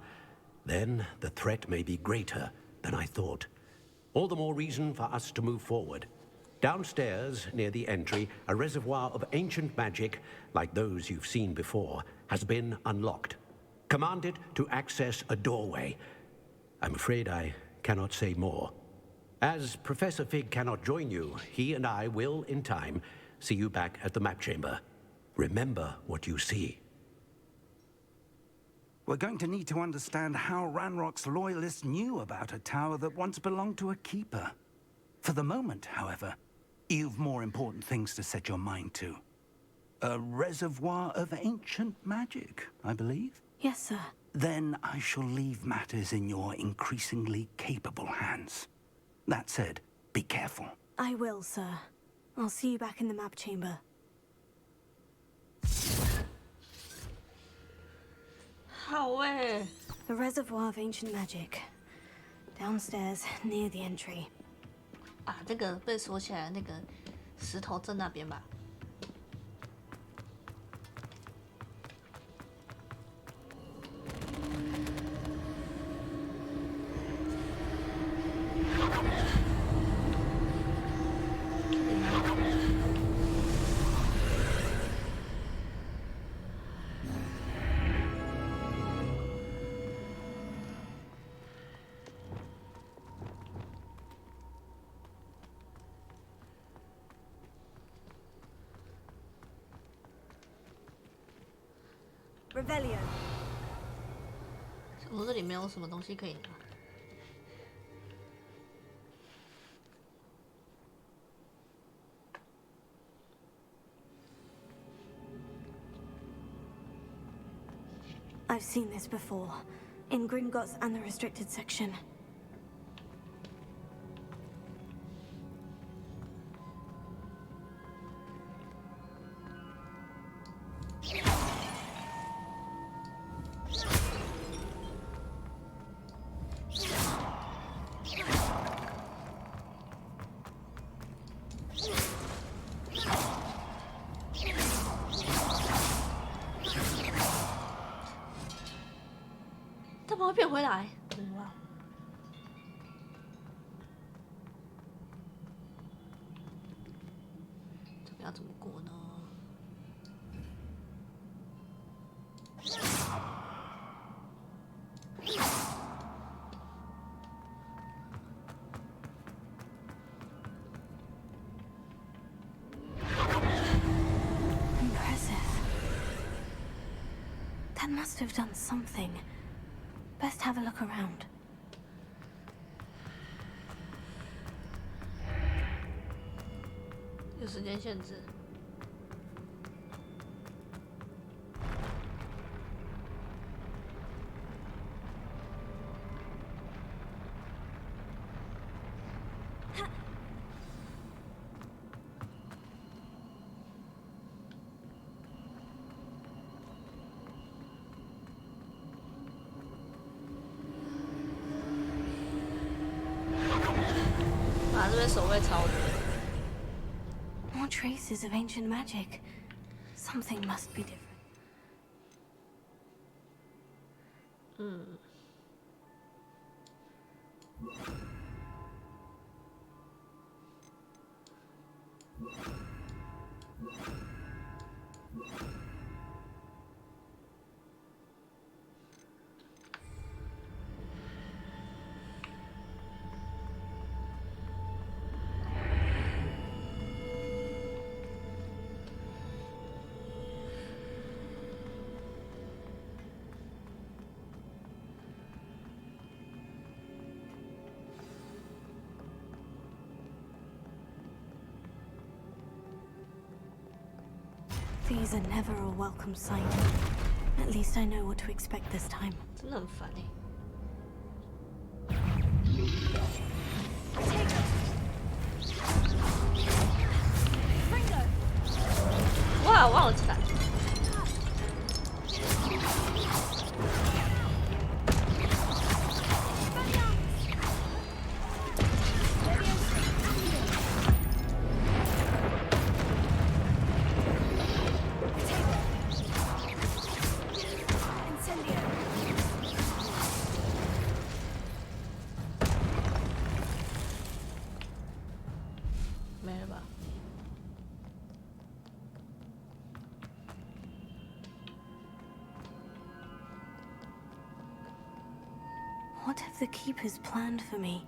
then the threat may be greater than I thought. All the more reason for us to move forward. Downstairs, near the entry, a reservoir of ancient magic, like those you've seen before, has been unlocked. Commanded to access a doorway. I'm afraid I cannot say more. As Professor Fig cannot join you, he and I will, in time, see you back at the map chamber. Remember what you see. We're going to need to understand how Ranrock's loyalists knew about a tower that once belonged to a keeper. For the moment, however, you've more important things to set your mind to. A reservoir of ancient magic, I believe? Yes, sir. Then I shall leave matters in your increasingly capable hands. That said, be careful. I will, sir. I'll see you back in the map chamber. The reservoir of ancient magic. Downstairs, near the entry. 啊，这个被锁起来的那个石头正那边吧。Revelio. 我这里没有什么东西可以拿。I've seen this before, in Gringotts and the restricted section.回来，哇！这个要怎么过呢？Impressive. That must have done something. Best have a look around. 有时间限制。这边守卫超多。More traces of ancient magic. Something must be different. 'These are never a welcome sight. At least I know what to expect this time. 真的很烦欸。哇，忘了闪。没了吧？ What have the keepers planned for me?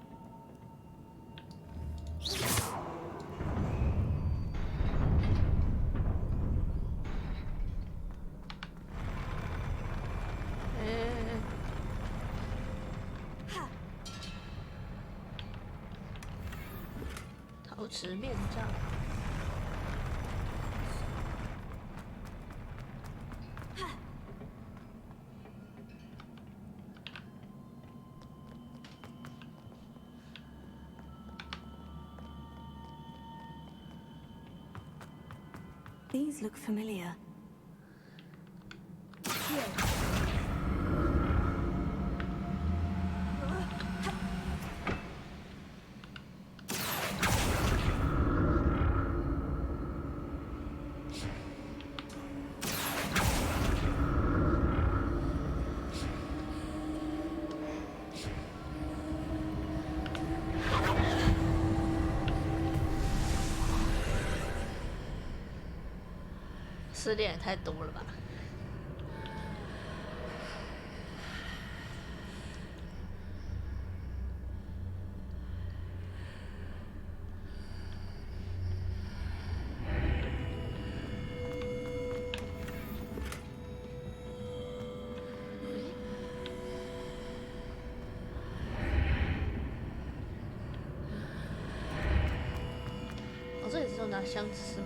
陶瓷面罩。 These look familiar.失恋也太多了吧？拿箱子是吗？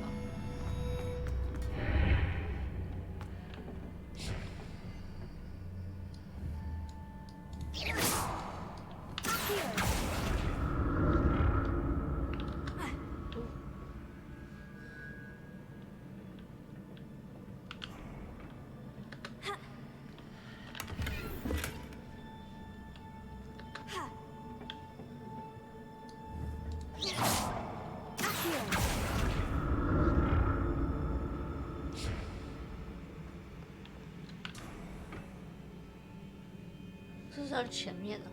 这是在前面呢。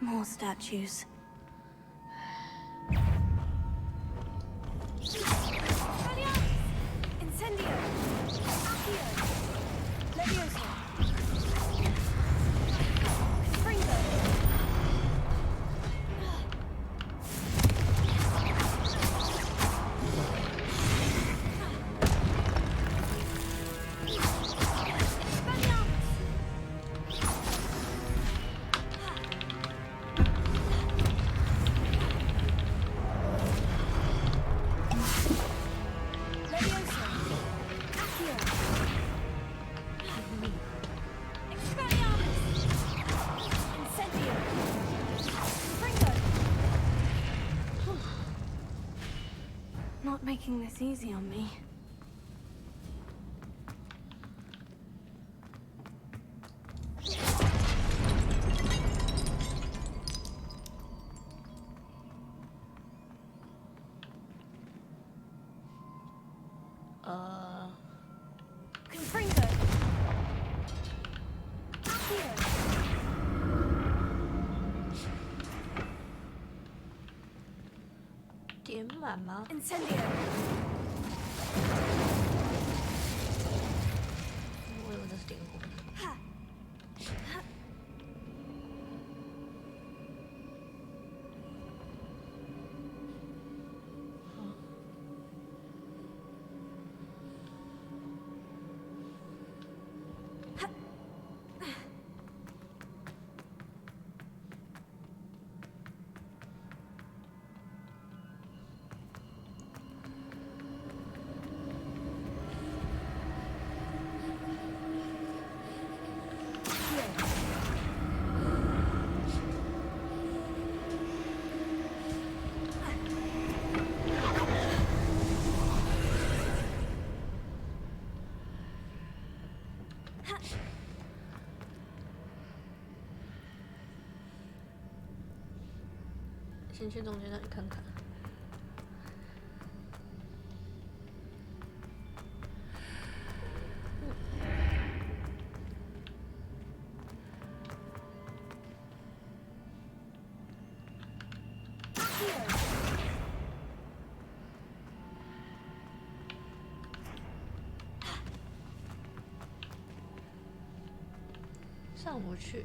More statues. Incendio! Accio! Levioso! Fringo! Not making this easy on me. Confringo! Accio! 点满吗？ Incendio! 我以为这是点火。先去中间那里看看。上不去。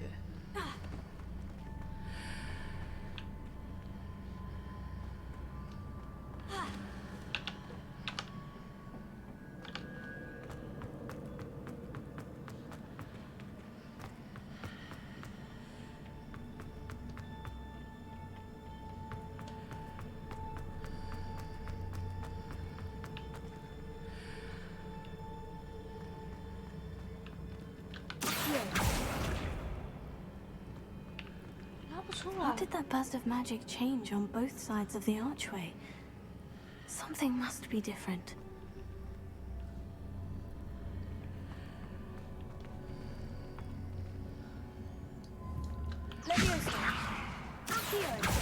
How did that burst of magic change on both sides of the archway? Something must be different. Levioso! Accio!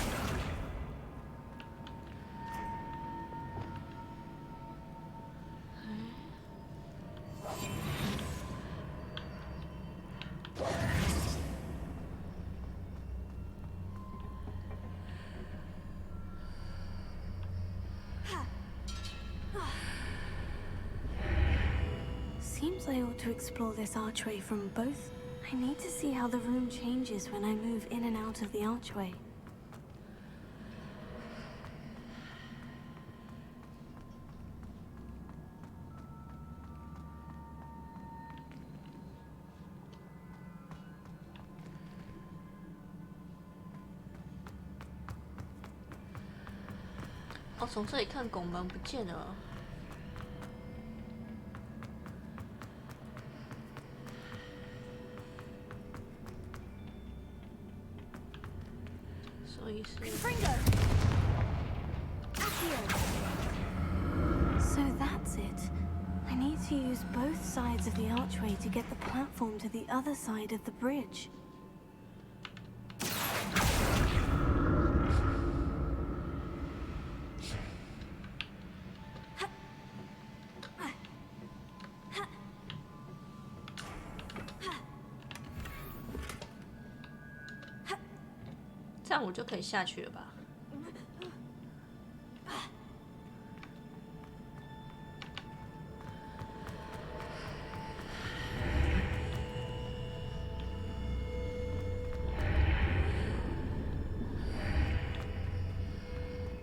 Seems I ought to explore this archway from both. I need to see how the room changes when I move in and out of the archway. 从这里看拱门不见了。所以是。So that's it. I need to use both sides of the archway to get the platform to the other side of the bridge. “这样我就可以下去了吧？”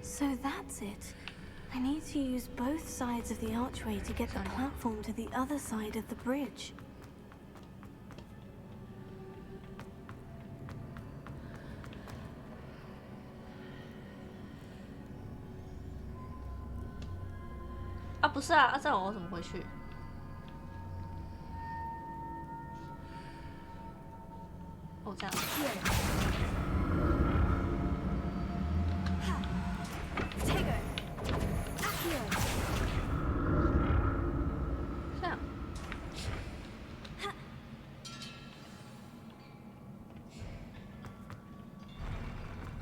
So that's it. I need to use both sides of the archway to get the platform to the other side of the bridge. 啊，不是啊，这样我怎么回去？哦，这样。这样。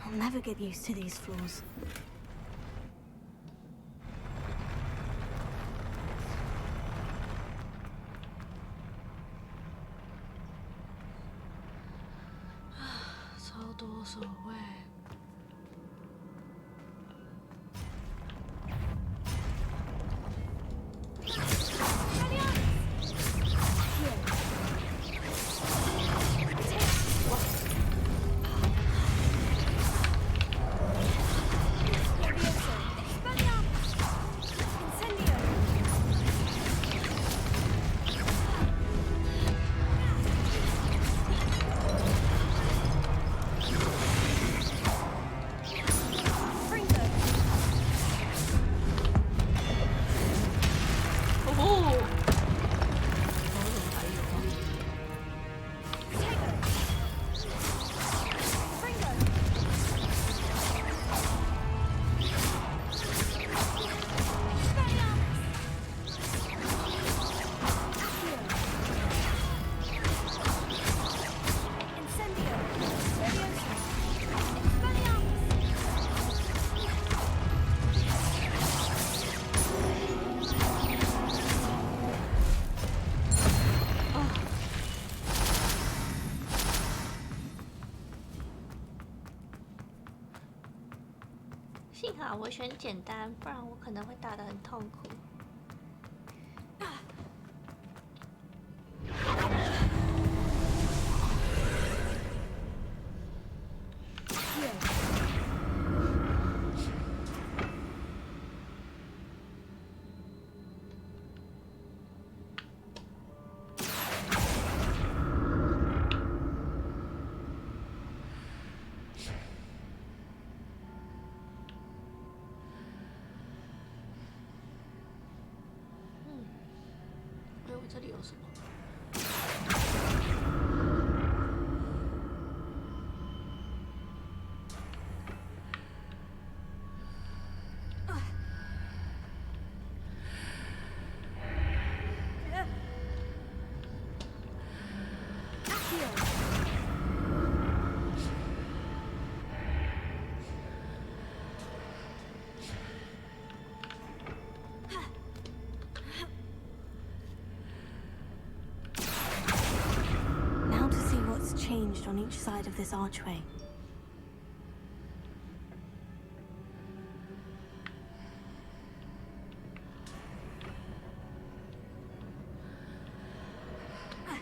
I'll never get used to these floors.幸好我选简单，不然我可能会打得很痛苦。这里有什么？Changed on each side of this archway. Hmm?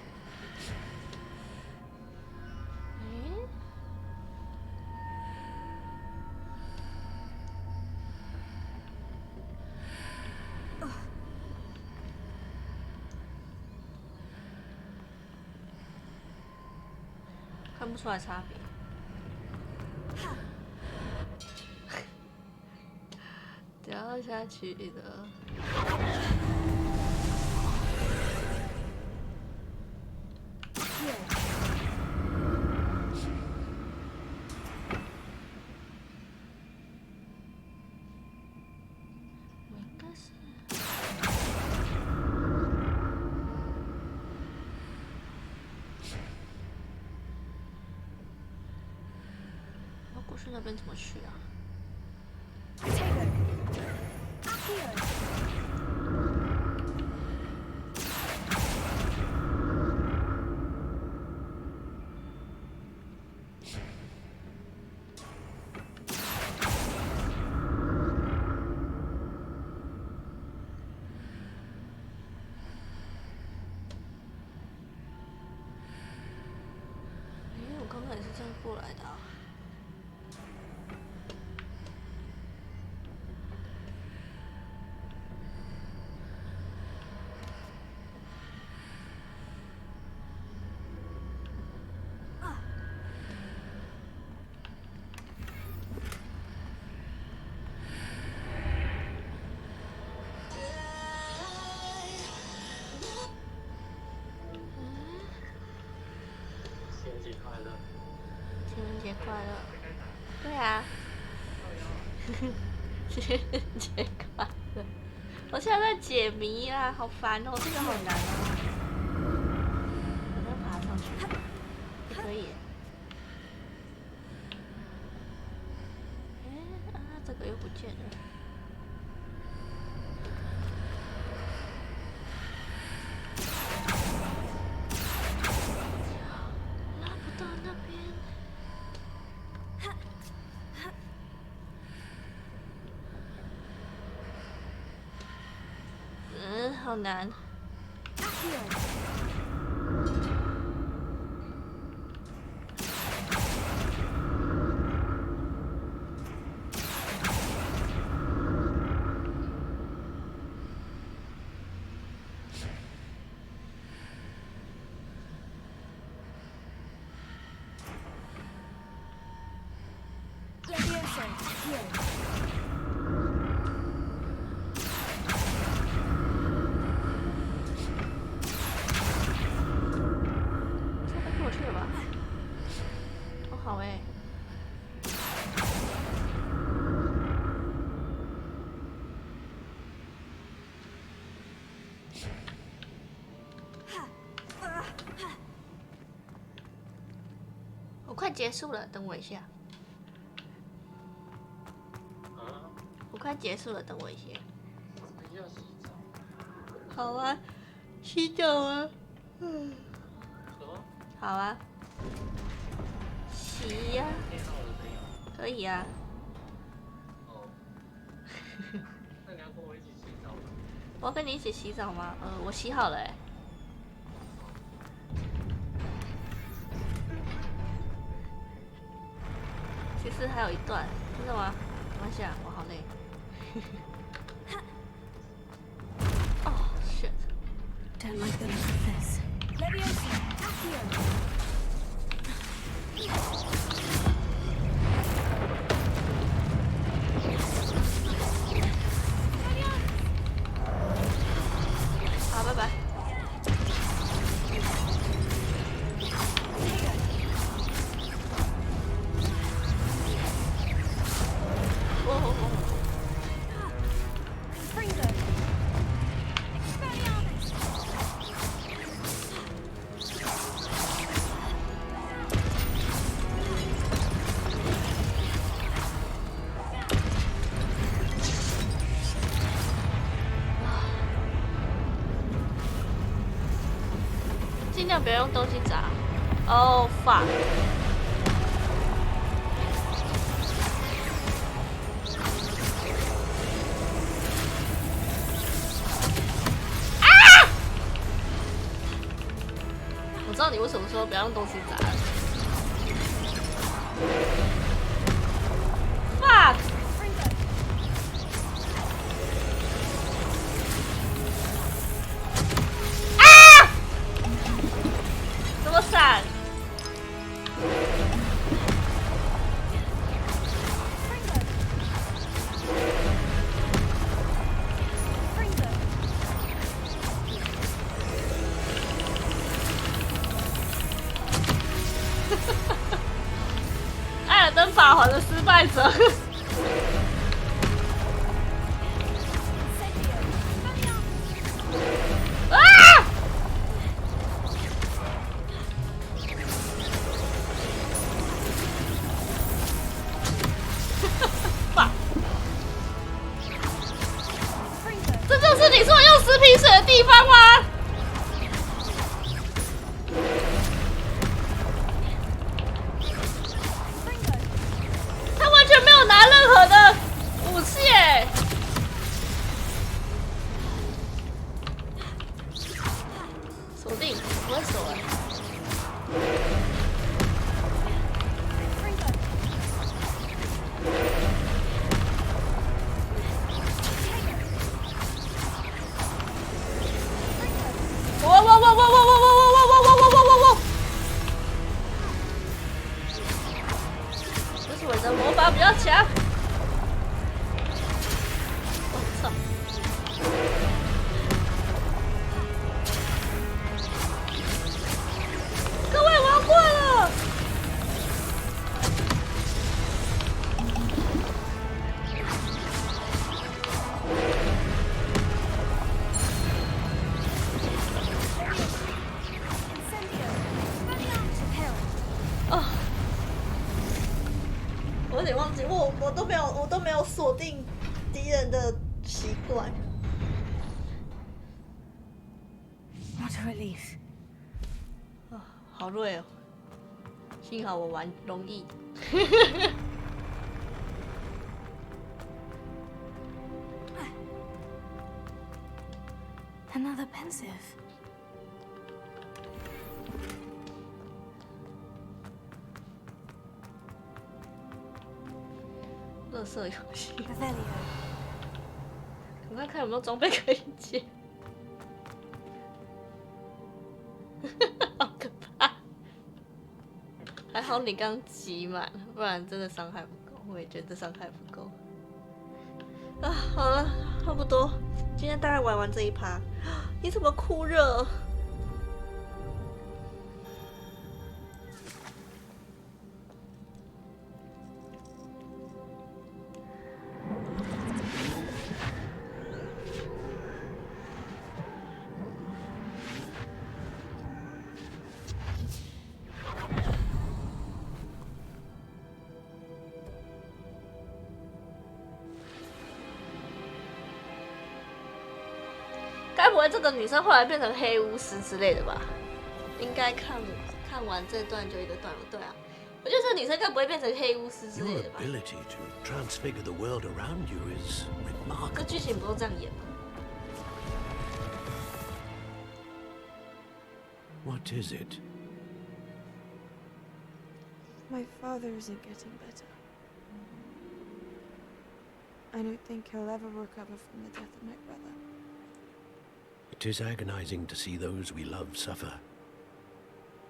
看不出来差别。跳下去的。故事那边怎么去啊？我刚才也是这样过来的啊。情人节快乐！对啊，情人节快乐！我现在在解谜啦，好烦哦，这个好难哦。我再爬上去，也可以。哎啊，这个又不见了。拉不到那边。好难。好哎，我快结束了，等我一下。我快结束了，等我一下。好啊，洗澡啊。好啊。洗呀，可以呀。那你要跟我一起洗澡吗？我要跟你一起洗澡吗？我洗好了哎。其实还有一段，真的吗？没关系啊，我好累。哦 shit！ Don't like the look of this. Leviosa, Accio. 好，拜拜。尽量不要用东西砸。Oh fuck！ 啊！我知道你为什么说不要用东西砸了。Fuck！ 怎么闪？法环的失败者。啊！这就是你说用食品水的地方吗？他完全没有拿任何的武器耶！锁定，不会锁哎。这是我的魔法比较强。我操！各位玩过了。哦，我有点忘记，我都没有锁定敌人的习惯。What a relief. 啊，好累哦。幸好我玩容易。Another pensive. 垃圾游戏， Revelio. 赶快看有没有装备可以借。好可怕！还好你刚集满，不然真的伤害不够。我也觉得伤害不够。啊，好了，差不多，今天大概玩完这一趴。你怎么酷热？该不会这个女生后来变成黑巫师之类的吧？应该看完这段就一个段落，对啊。我觉得这个女生该不会变成黑巫师之类 Your 的吧？ ability to transfigure the world around you is 这 remarkable. 剧情不都这样演吗？ What is it? My father isn't getting better. I don't think he'll ever recover from the death of my brother. It is agonizing to see those we love suffer.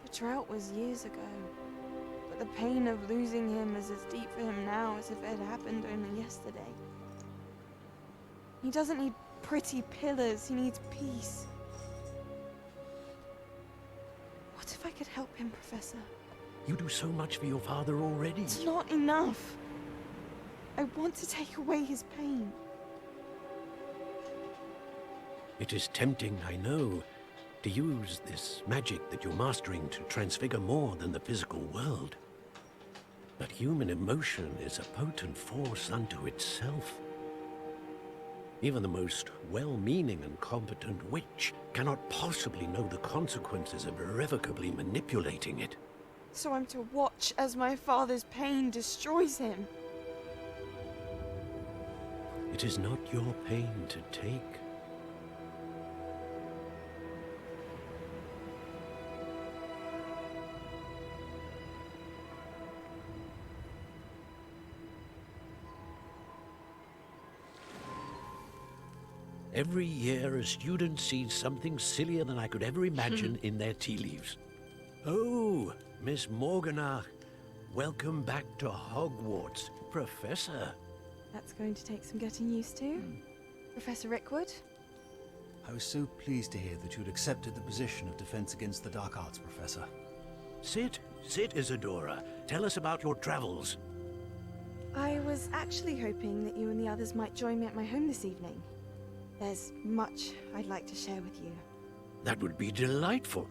The drought was years ago, but the pain of losing him is as deep for him now as if it had happened only yesterday. He doesn't need pretty pillars, he needs peace. What if I could help him, Professor? You do so much for your father already. It's not enough. I want to take away his pain. It is tempting, I know, to use this magic that you're mastering to transfigure more than the physical world. But human emotion is a potent force unto itself. Even the most well-meaning and competent witch cannot possibly know the consequences of irrevocably manipulating it. So I'm to watch as my father's pain destroys him. It is not your pain to take. Every year, a student sees something sillier than I could ever imagine in their tea leaves. Oh, Miss Morganach, welcome back to Hogwarts, Professor. That's going to take some getting used to. Professor Rickwood? I was so pleased to hear that you'd accepted the position of Defense Against the Dark Arts, Professor. Sit, Isadora. Tell us about your travels. I was actually hoping that you and the others might join me at my home this evening. There's much I'd like to share with you. That would be delightful.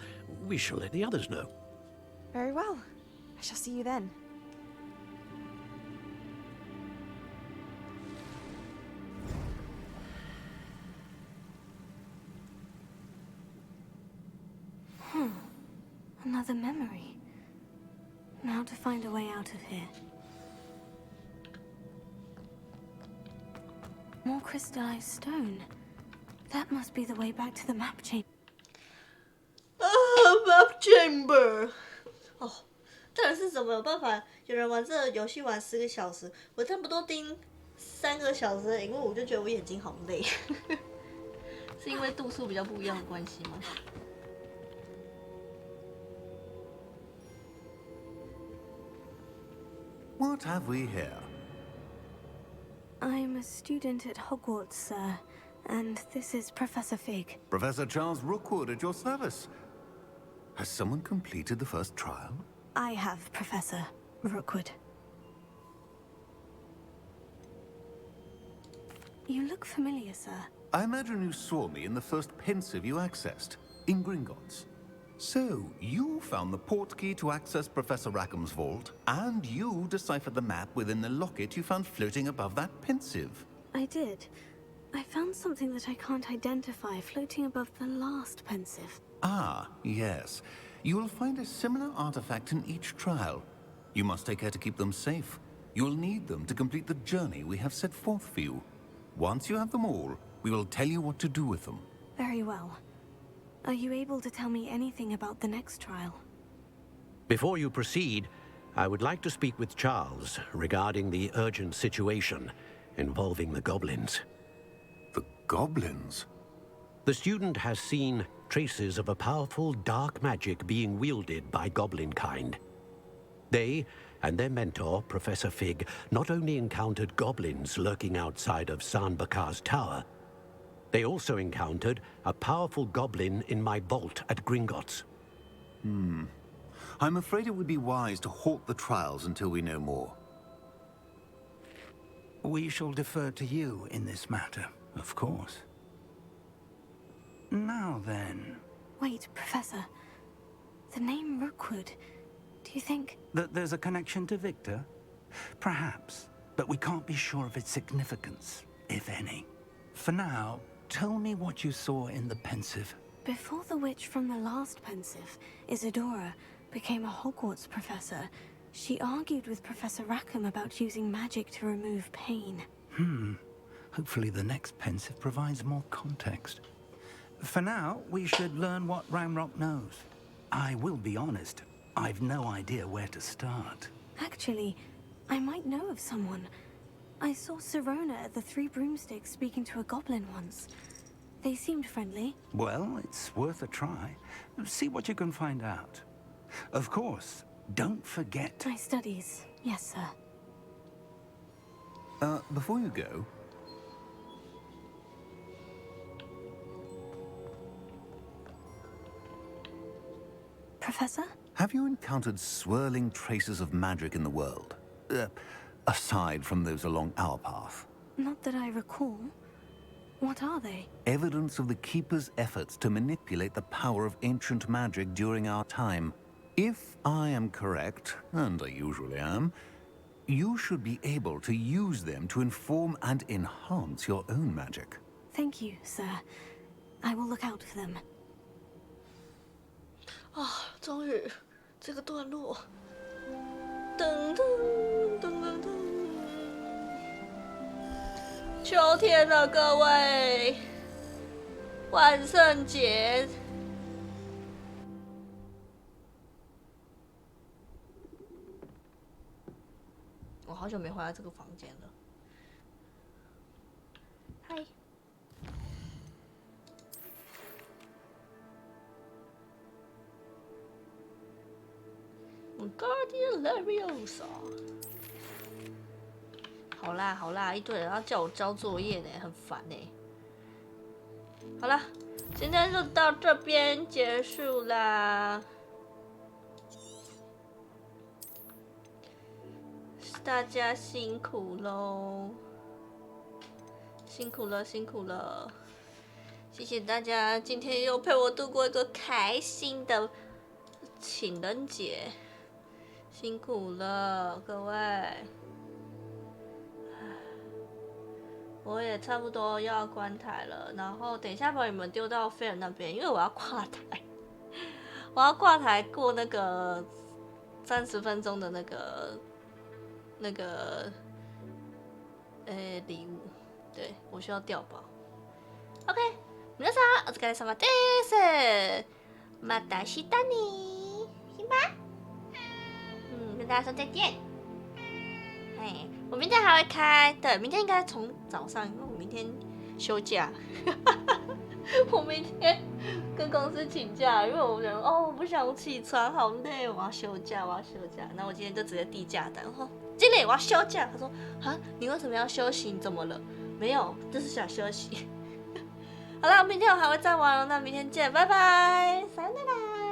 We shall let the others know. Very well. I shall see you then. Another memory. Now to find a way out of here. More crystallized stone. That must be the way back to the map chamber. Map chamber。哦，到底是怎么有办法有人玩这个游戏玩10个小时？我差不多盯3个小时的荧幕，我就觉得我眼睛好累。是因为度数比较不一样的关系吗？ What have we here? I'm a student at Hogwarts, sir, and this is Professor Fig. Professor Charles Rookwood at your service. Has someone completed the first trial? I have, Professor Rookwood. You look familiar, sir. I imagine you saw me in the first pensive you accessed, in Gringotts. So, you found the portkey to access Professor Rackham's vault, and you deciphered the map within the locket you found floating above that pensive. I did. I found something that I can't identify floating above the last pensive. Ah, yes. You will find a similar artifact in each trial. You must take care to keep them safe. You will need them to complete the journey we have set forth for you. Once you have them all, we will tell you what to do with them. Very well. Are you able to tell me anything about the next trial? Before you proceed, I would like to speak with Charles regarding the urgent situation involving the goblins. The goblins? The student has seen traces of a powerful dark magic being wielded by goblin kind. They and their mentor, Professor Fig, not only encountered goblins lurking outside of San Bakar's tower, they also encountered a powerful goblin in my vault at Gringotts. I'm afraid it would be wise to halt the trials until we know more. We shall defer to you in this matter, of course. Now then... Wait, Professor. The name Rookwood. Do you think... That there's a connection to Victor? Perhaps, but we can't be sure of its significance, if any. For now, tell me what you saw in the pensive. Before the witch from the last pensive, Isadora, became a Hogwarts professor, she argued with Professor Rackham about using magic to remove pain. Hopefully the next pensive provides more context. For now, we should learn what Ranrock knows. I will be honest, I've no idea where to start. Actually, I might know of someone. I saw Sirona at the Three Broomsticks speaking to a goblin once. They seemed friendly. Well, it's worth a try. See what you can find out. Of course, don't forget... My studies. Yes, sir. Before you go... Professor? Have you encountered swirling traces of magic in the world? Aside from those along our path? Not that I recall. What are they? Evidence of the Keeper's efforts to manipulate the power of ancient magic during our time. If I am correct, and I usually am, you should be able to use them to inform and enhance your own magic. Thank you, sir. I will look out for them. 啊，终于这个段落，噔噔噔噔噔，秋天了，各位，万圣节。我好久没回来这个房间了。嗨。Guardian Leviosa。好啦好啦，一堆人要叫我交作业呢，很烦呢。好啦，今天就到这边结束啦。大家辛苦喽，辛苦了，辛苦了。谢谢大家今天又陪我度过一个开心的情人节，辛苦了各位。我也差不多要关台了，然后等一下把你们丢到菲尔那边，因为我要挂台，我要挂台过那个30分钟的那个礼物，对我需要调包。OK， 皆さんお疲れ様です。また明日ね，行吧？跟大家说再见。哎，我明天还会开，对，明天应该从早上，因为我明天休假。我明天跟公司请假，因为我人我不想起床，好累，我要休假，我要休假。那我今天就直接递假单，我说经理我要休假。他说啊，你为什么要休息？你怎么了？没有，就是想休息。好了，明天我还会再玩哦，那明天见，拜拜，撒由那ら。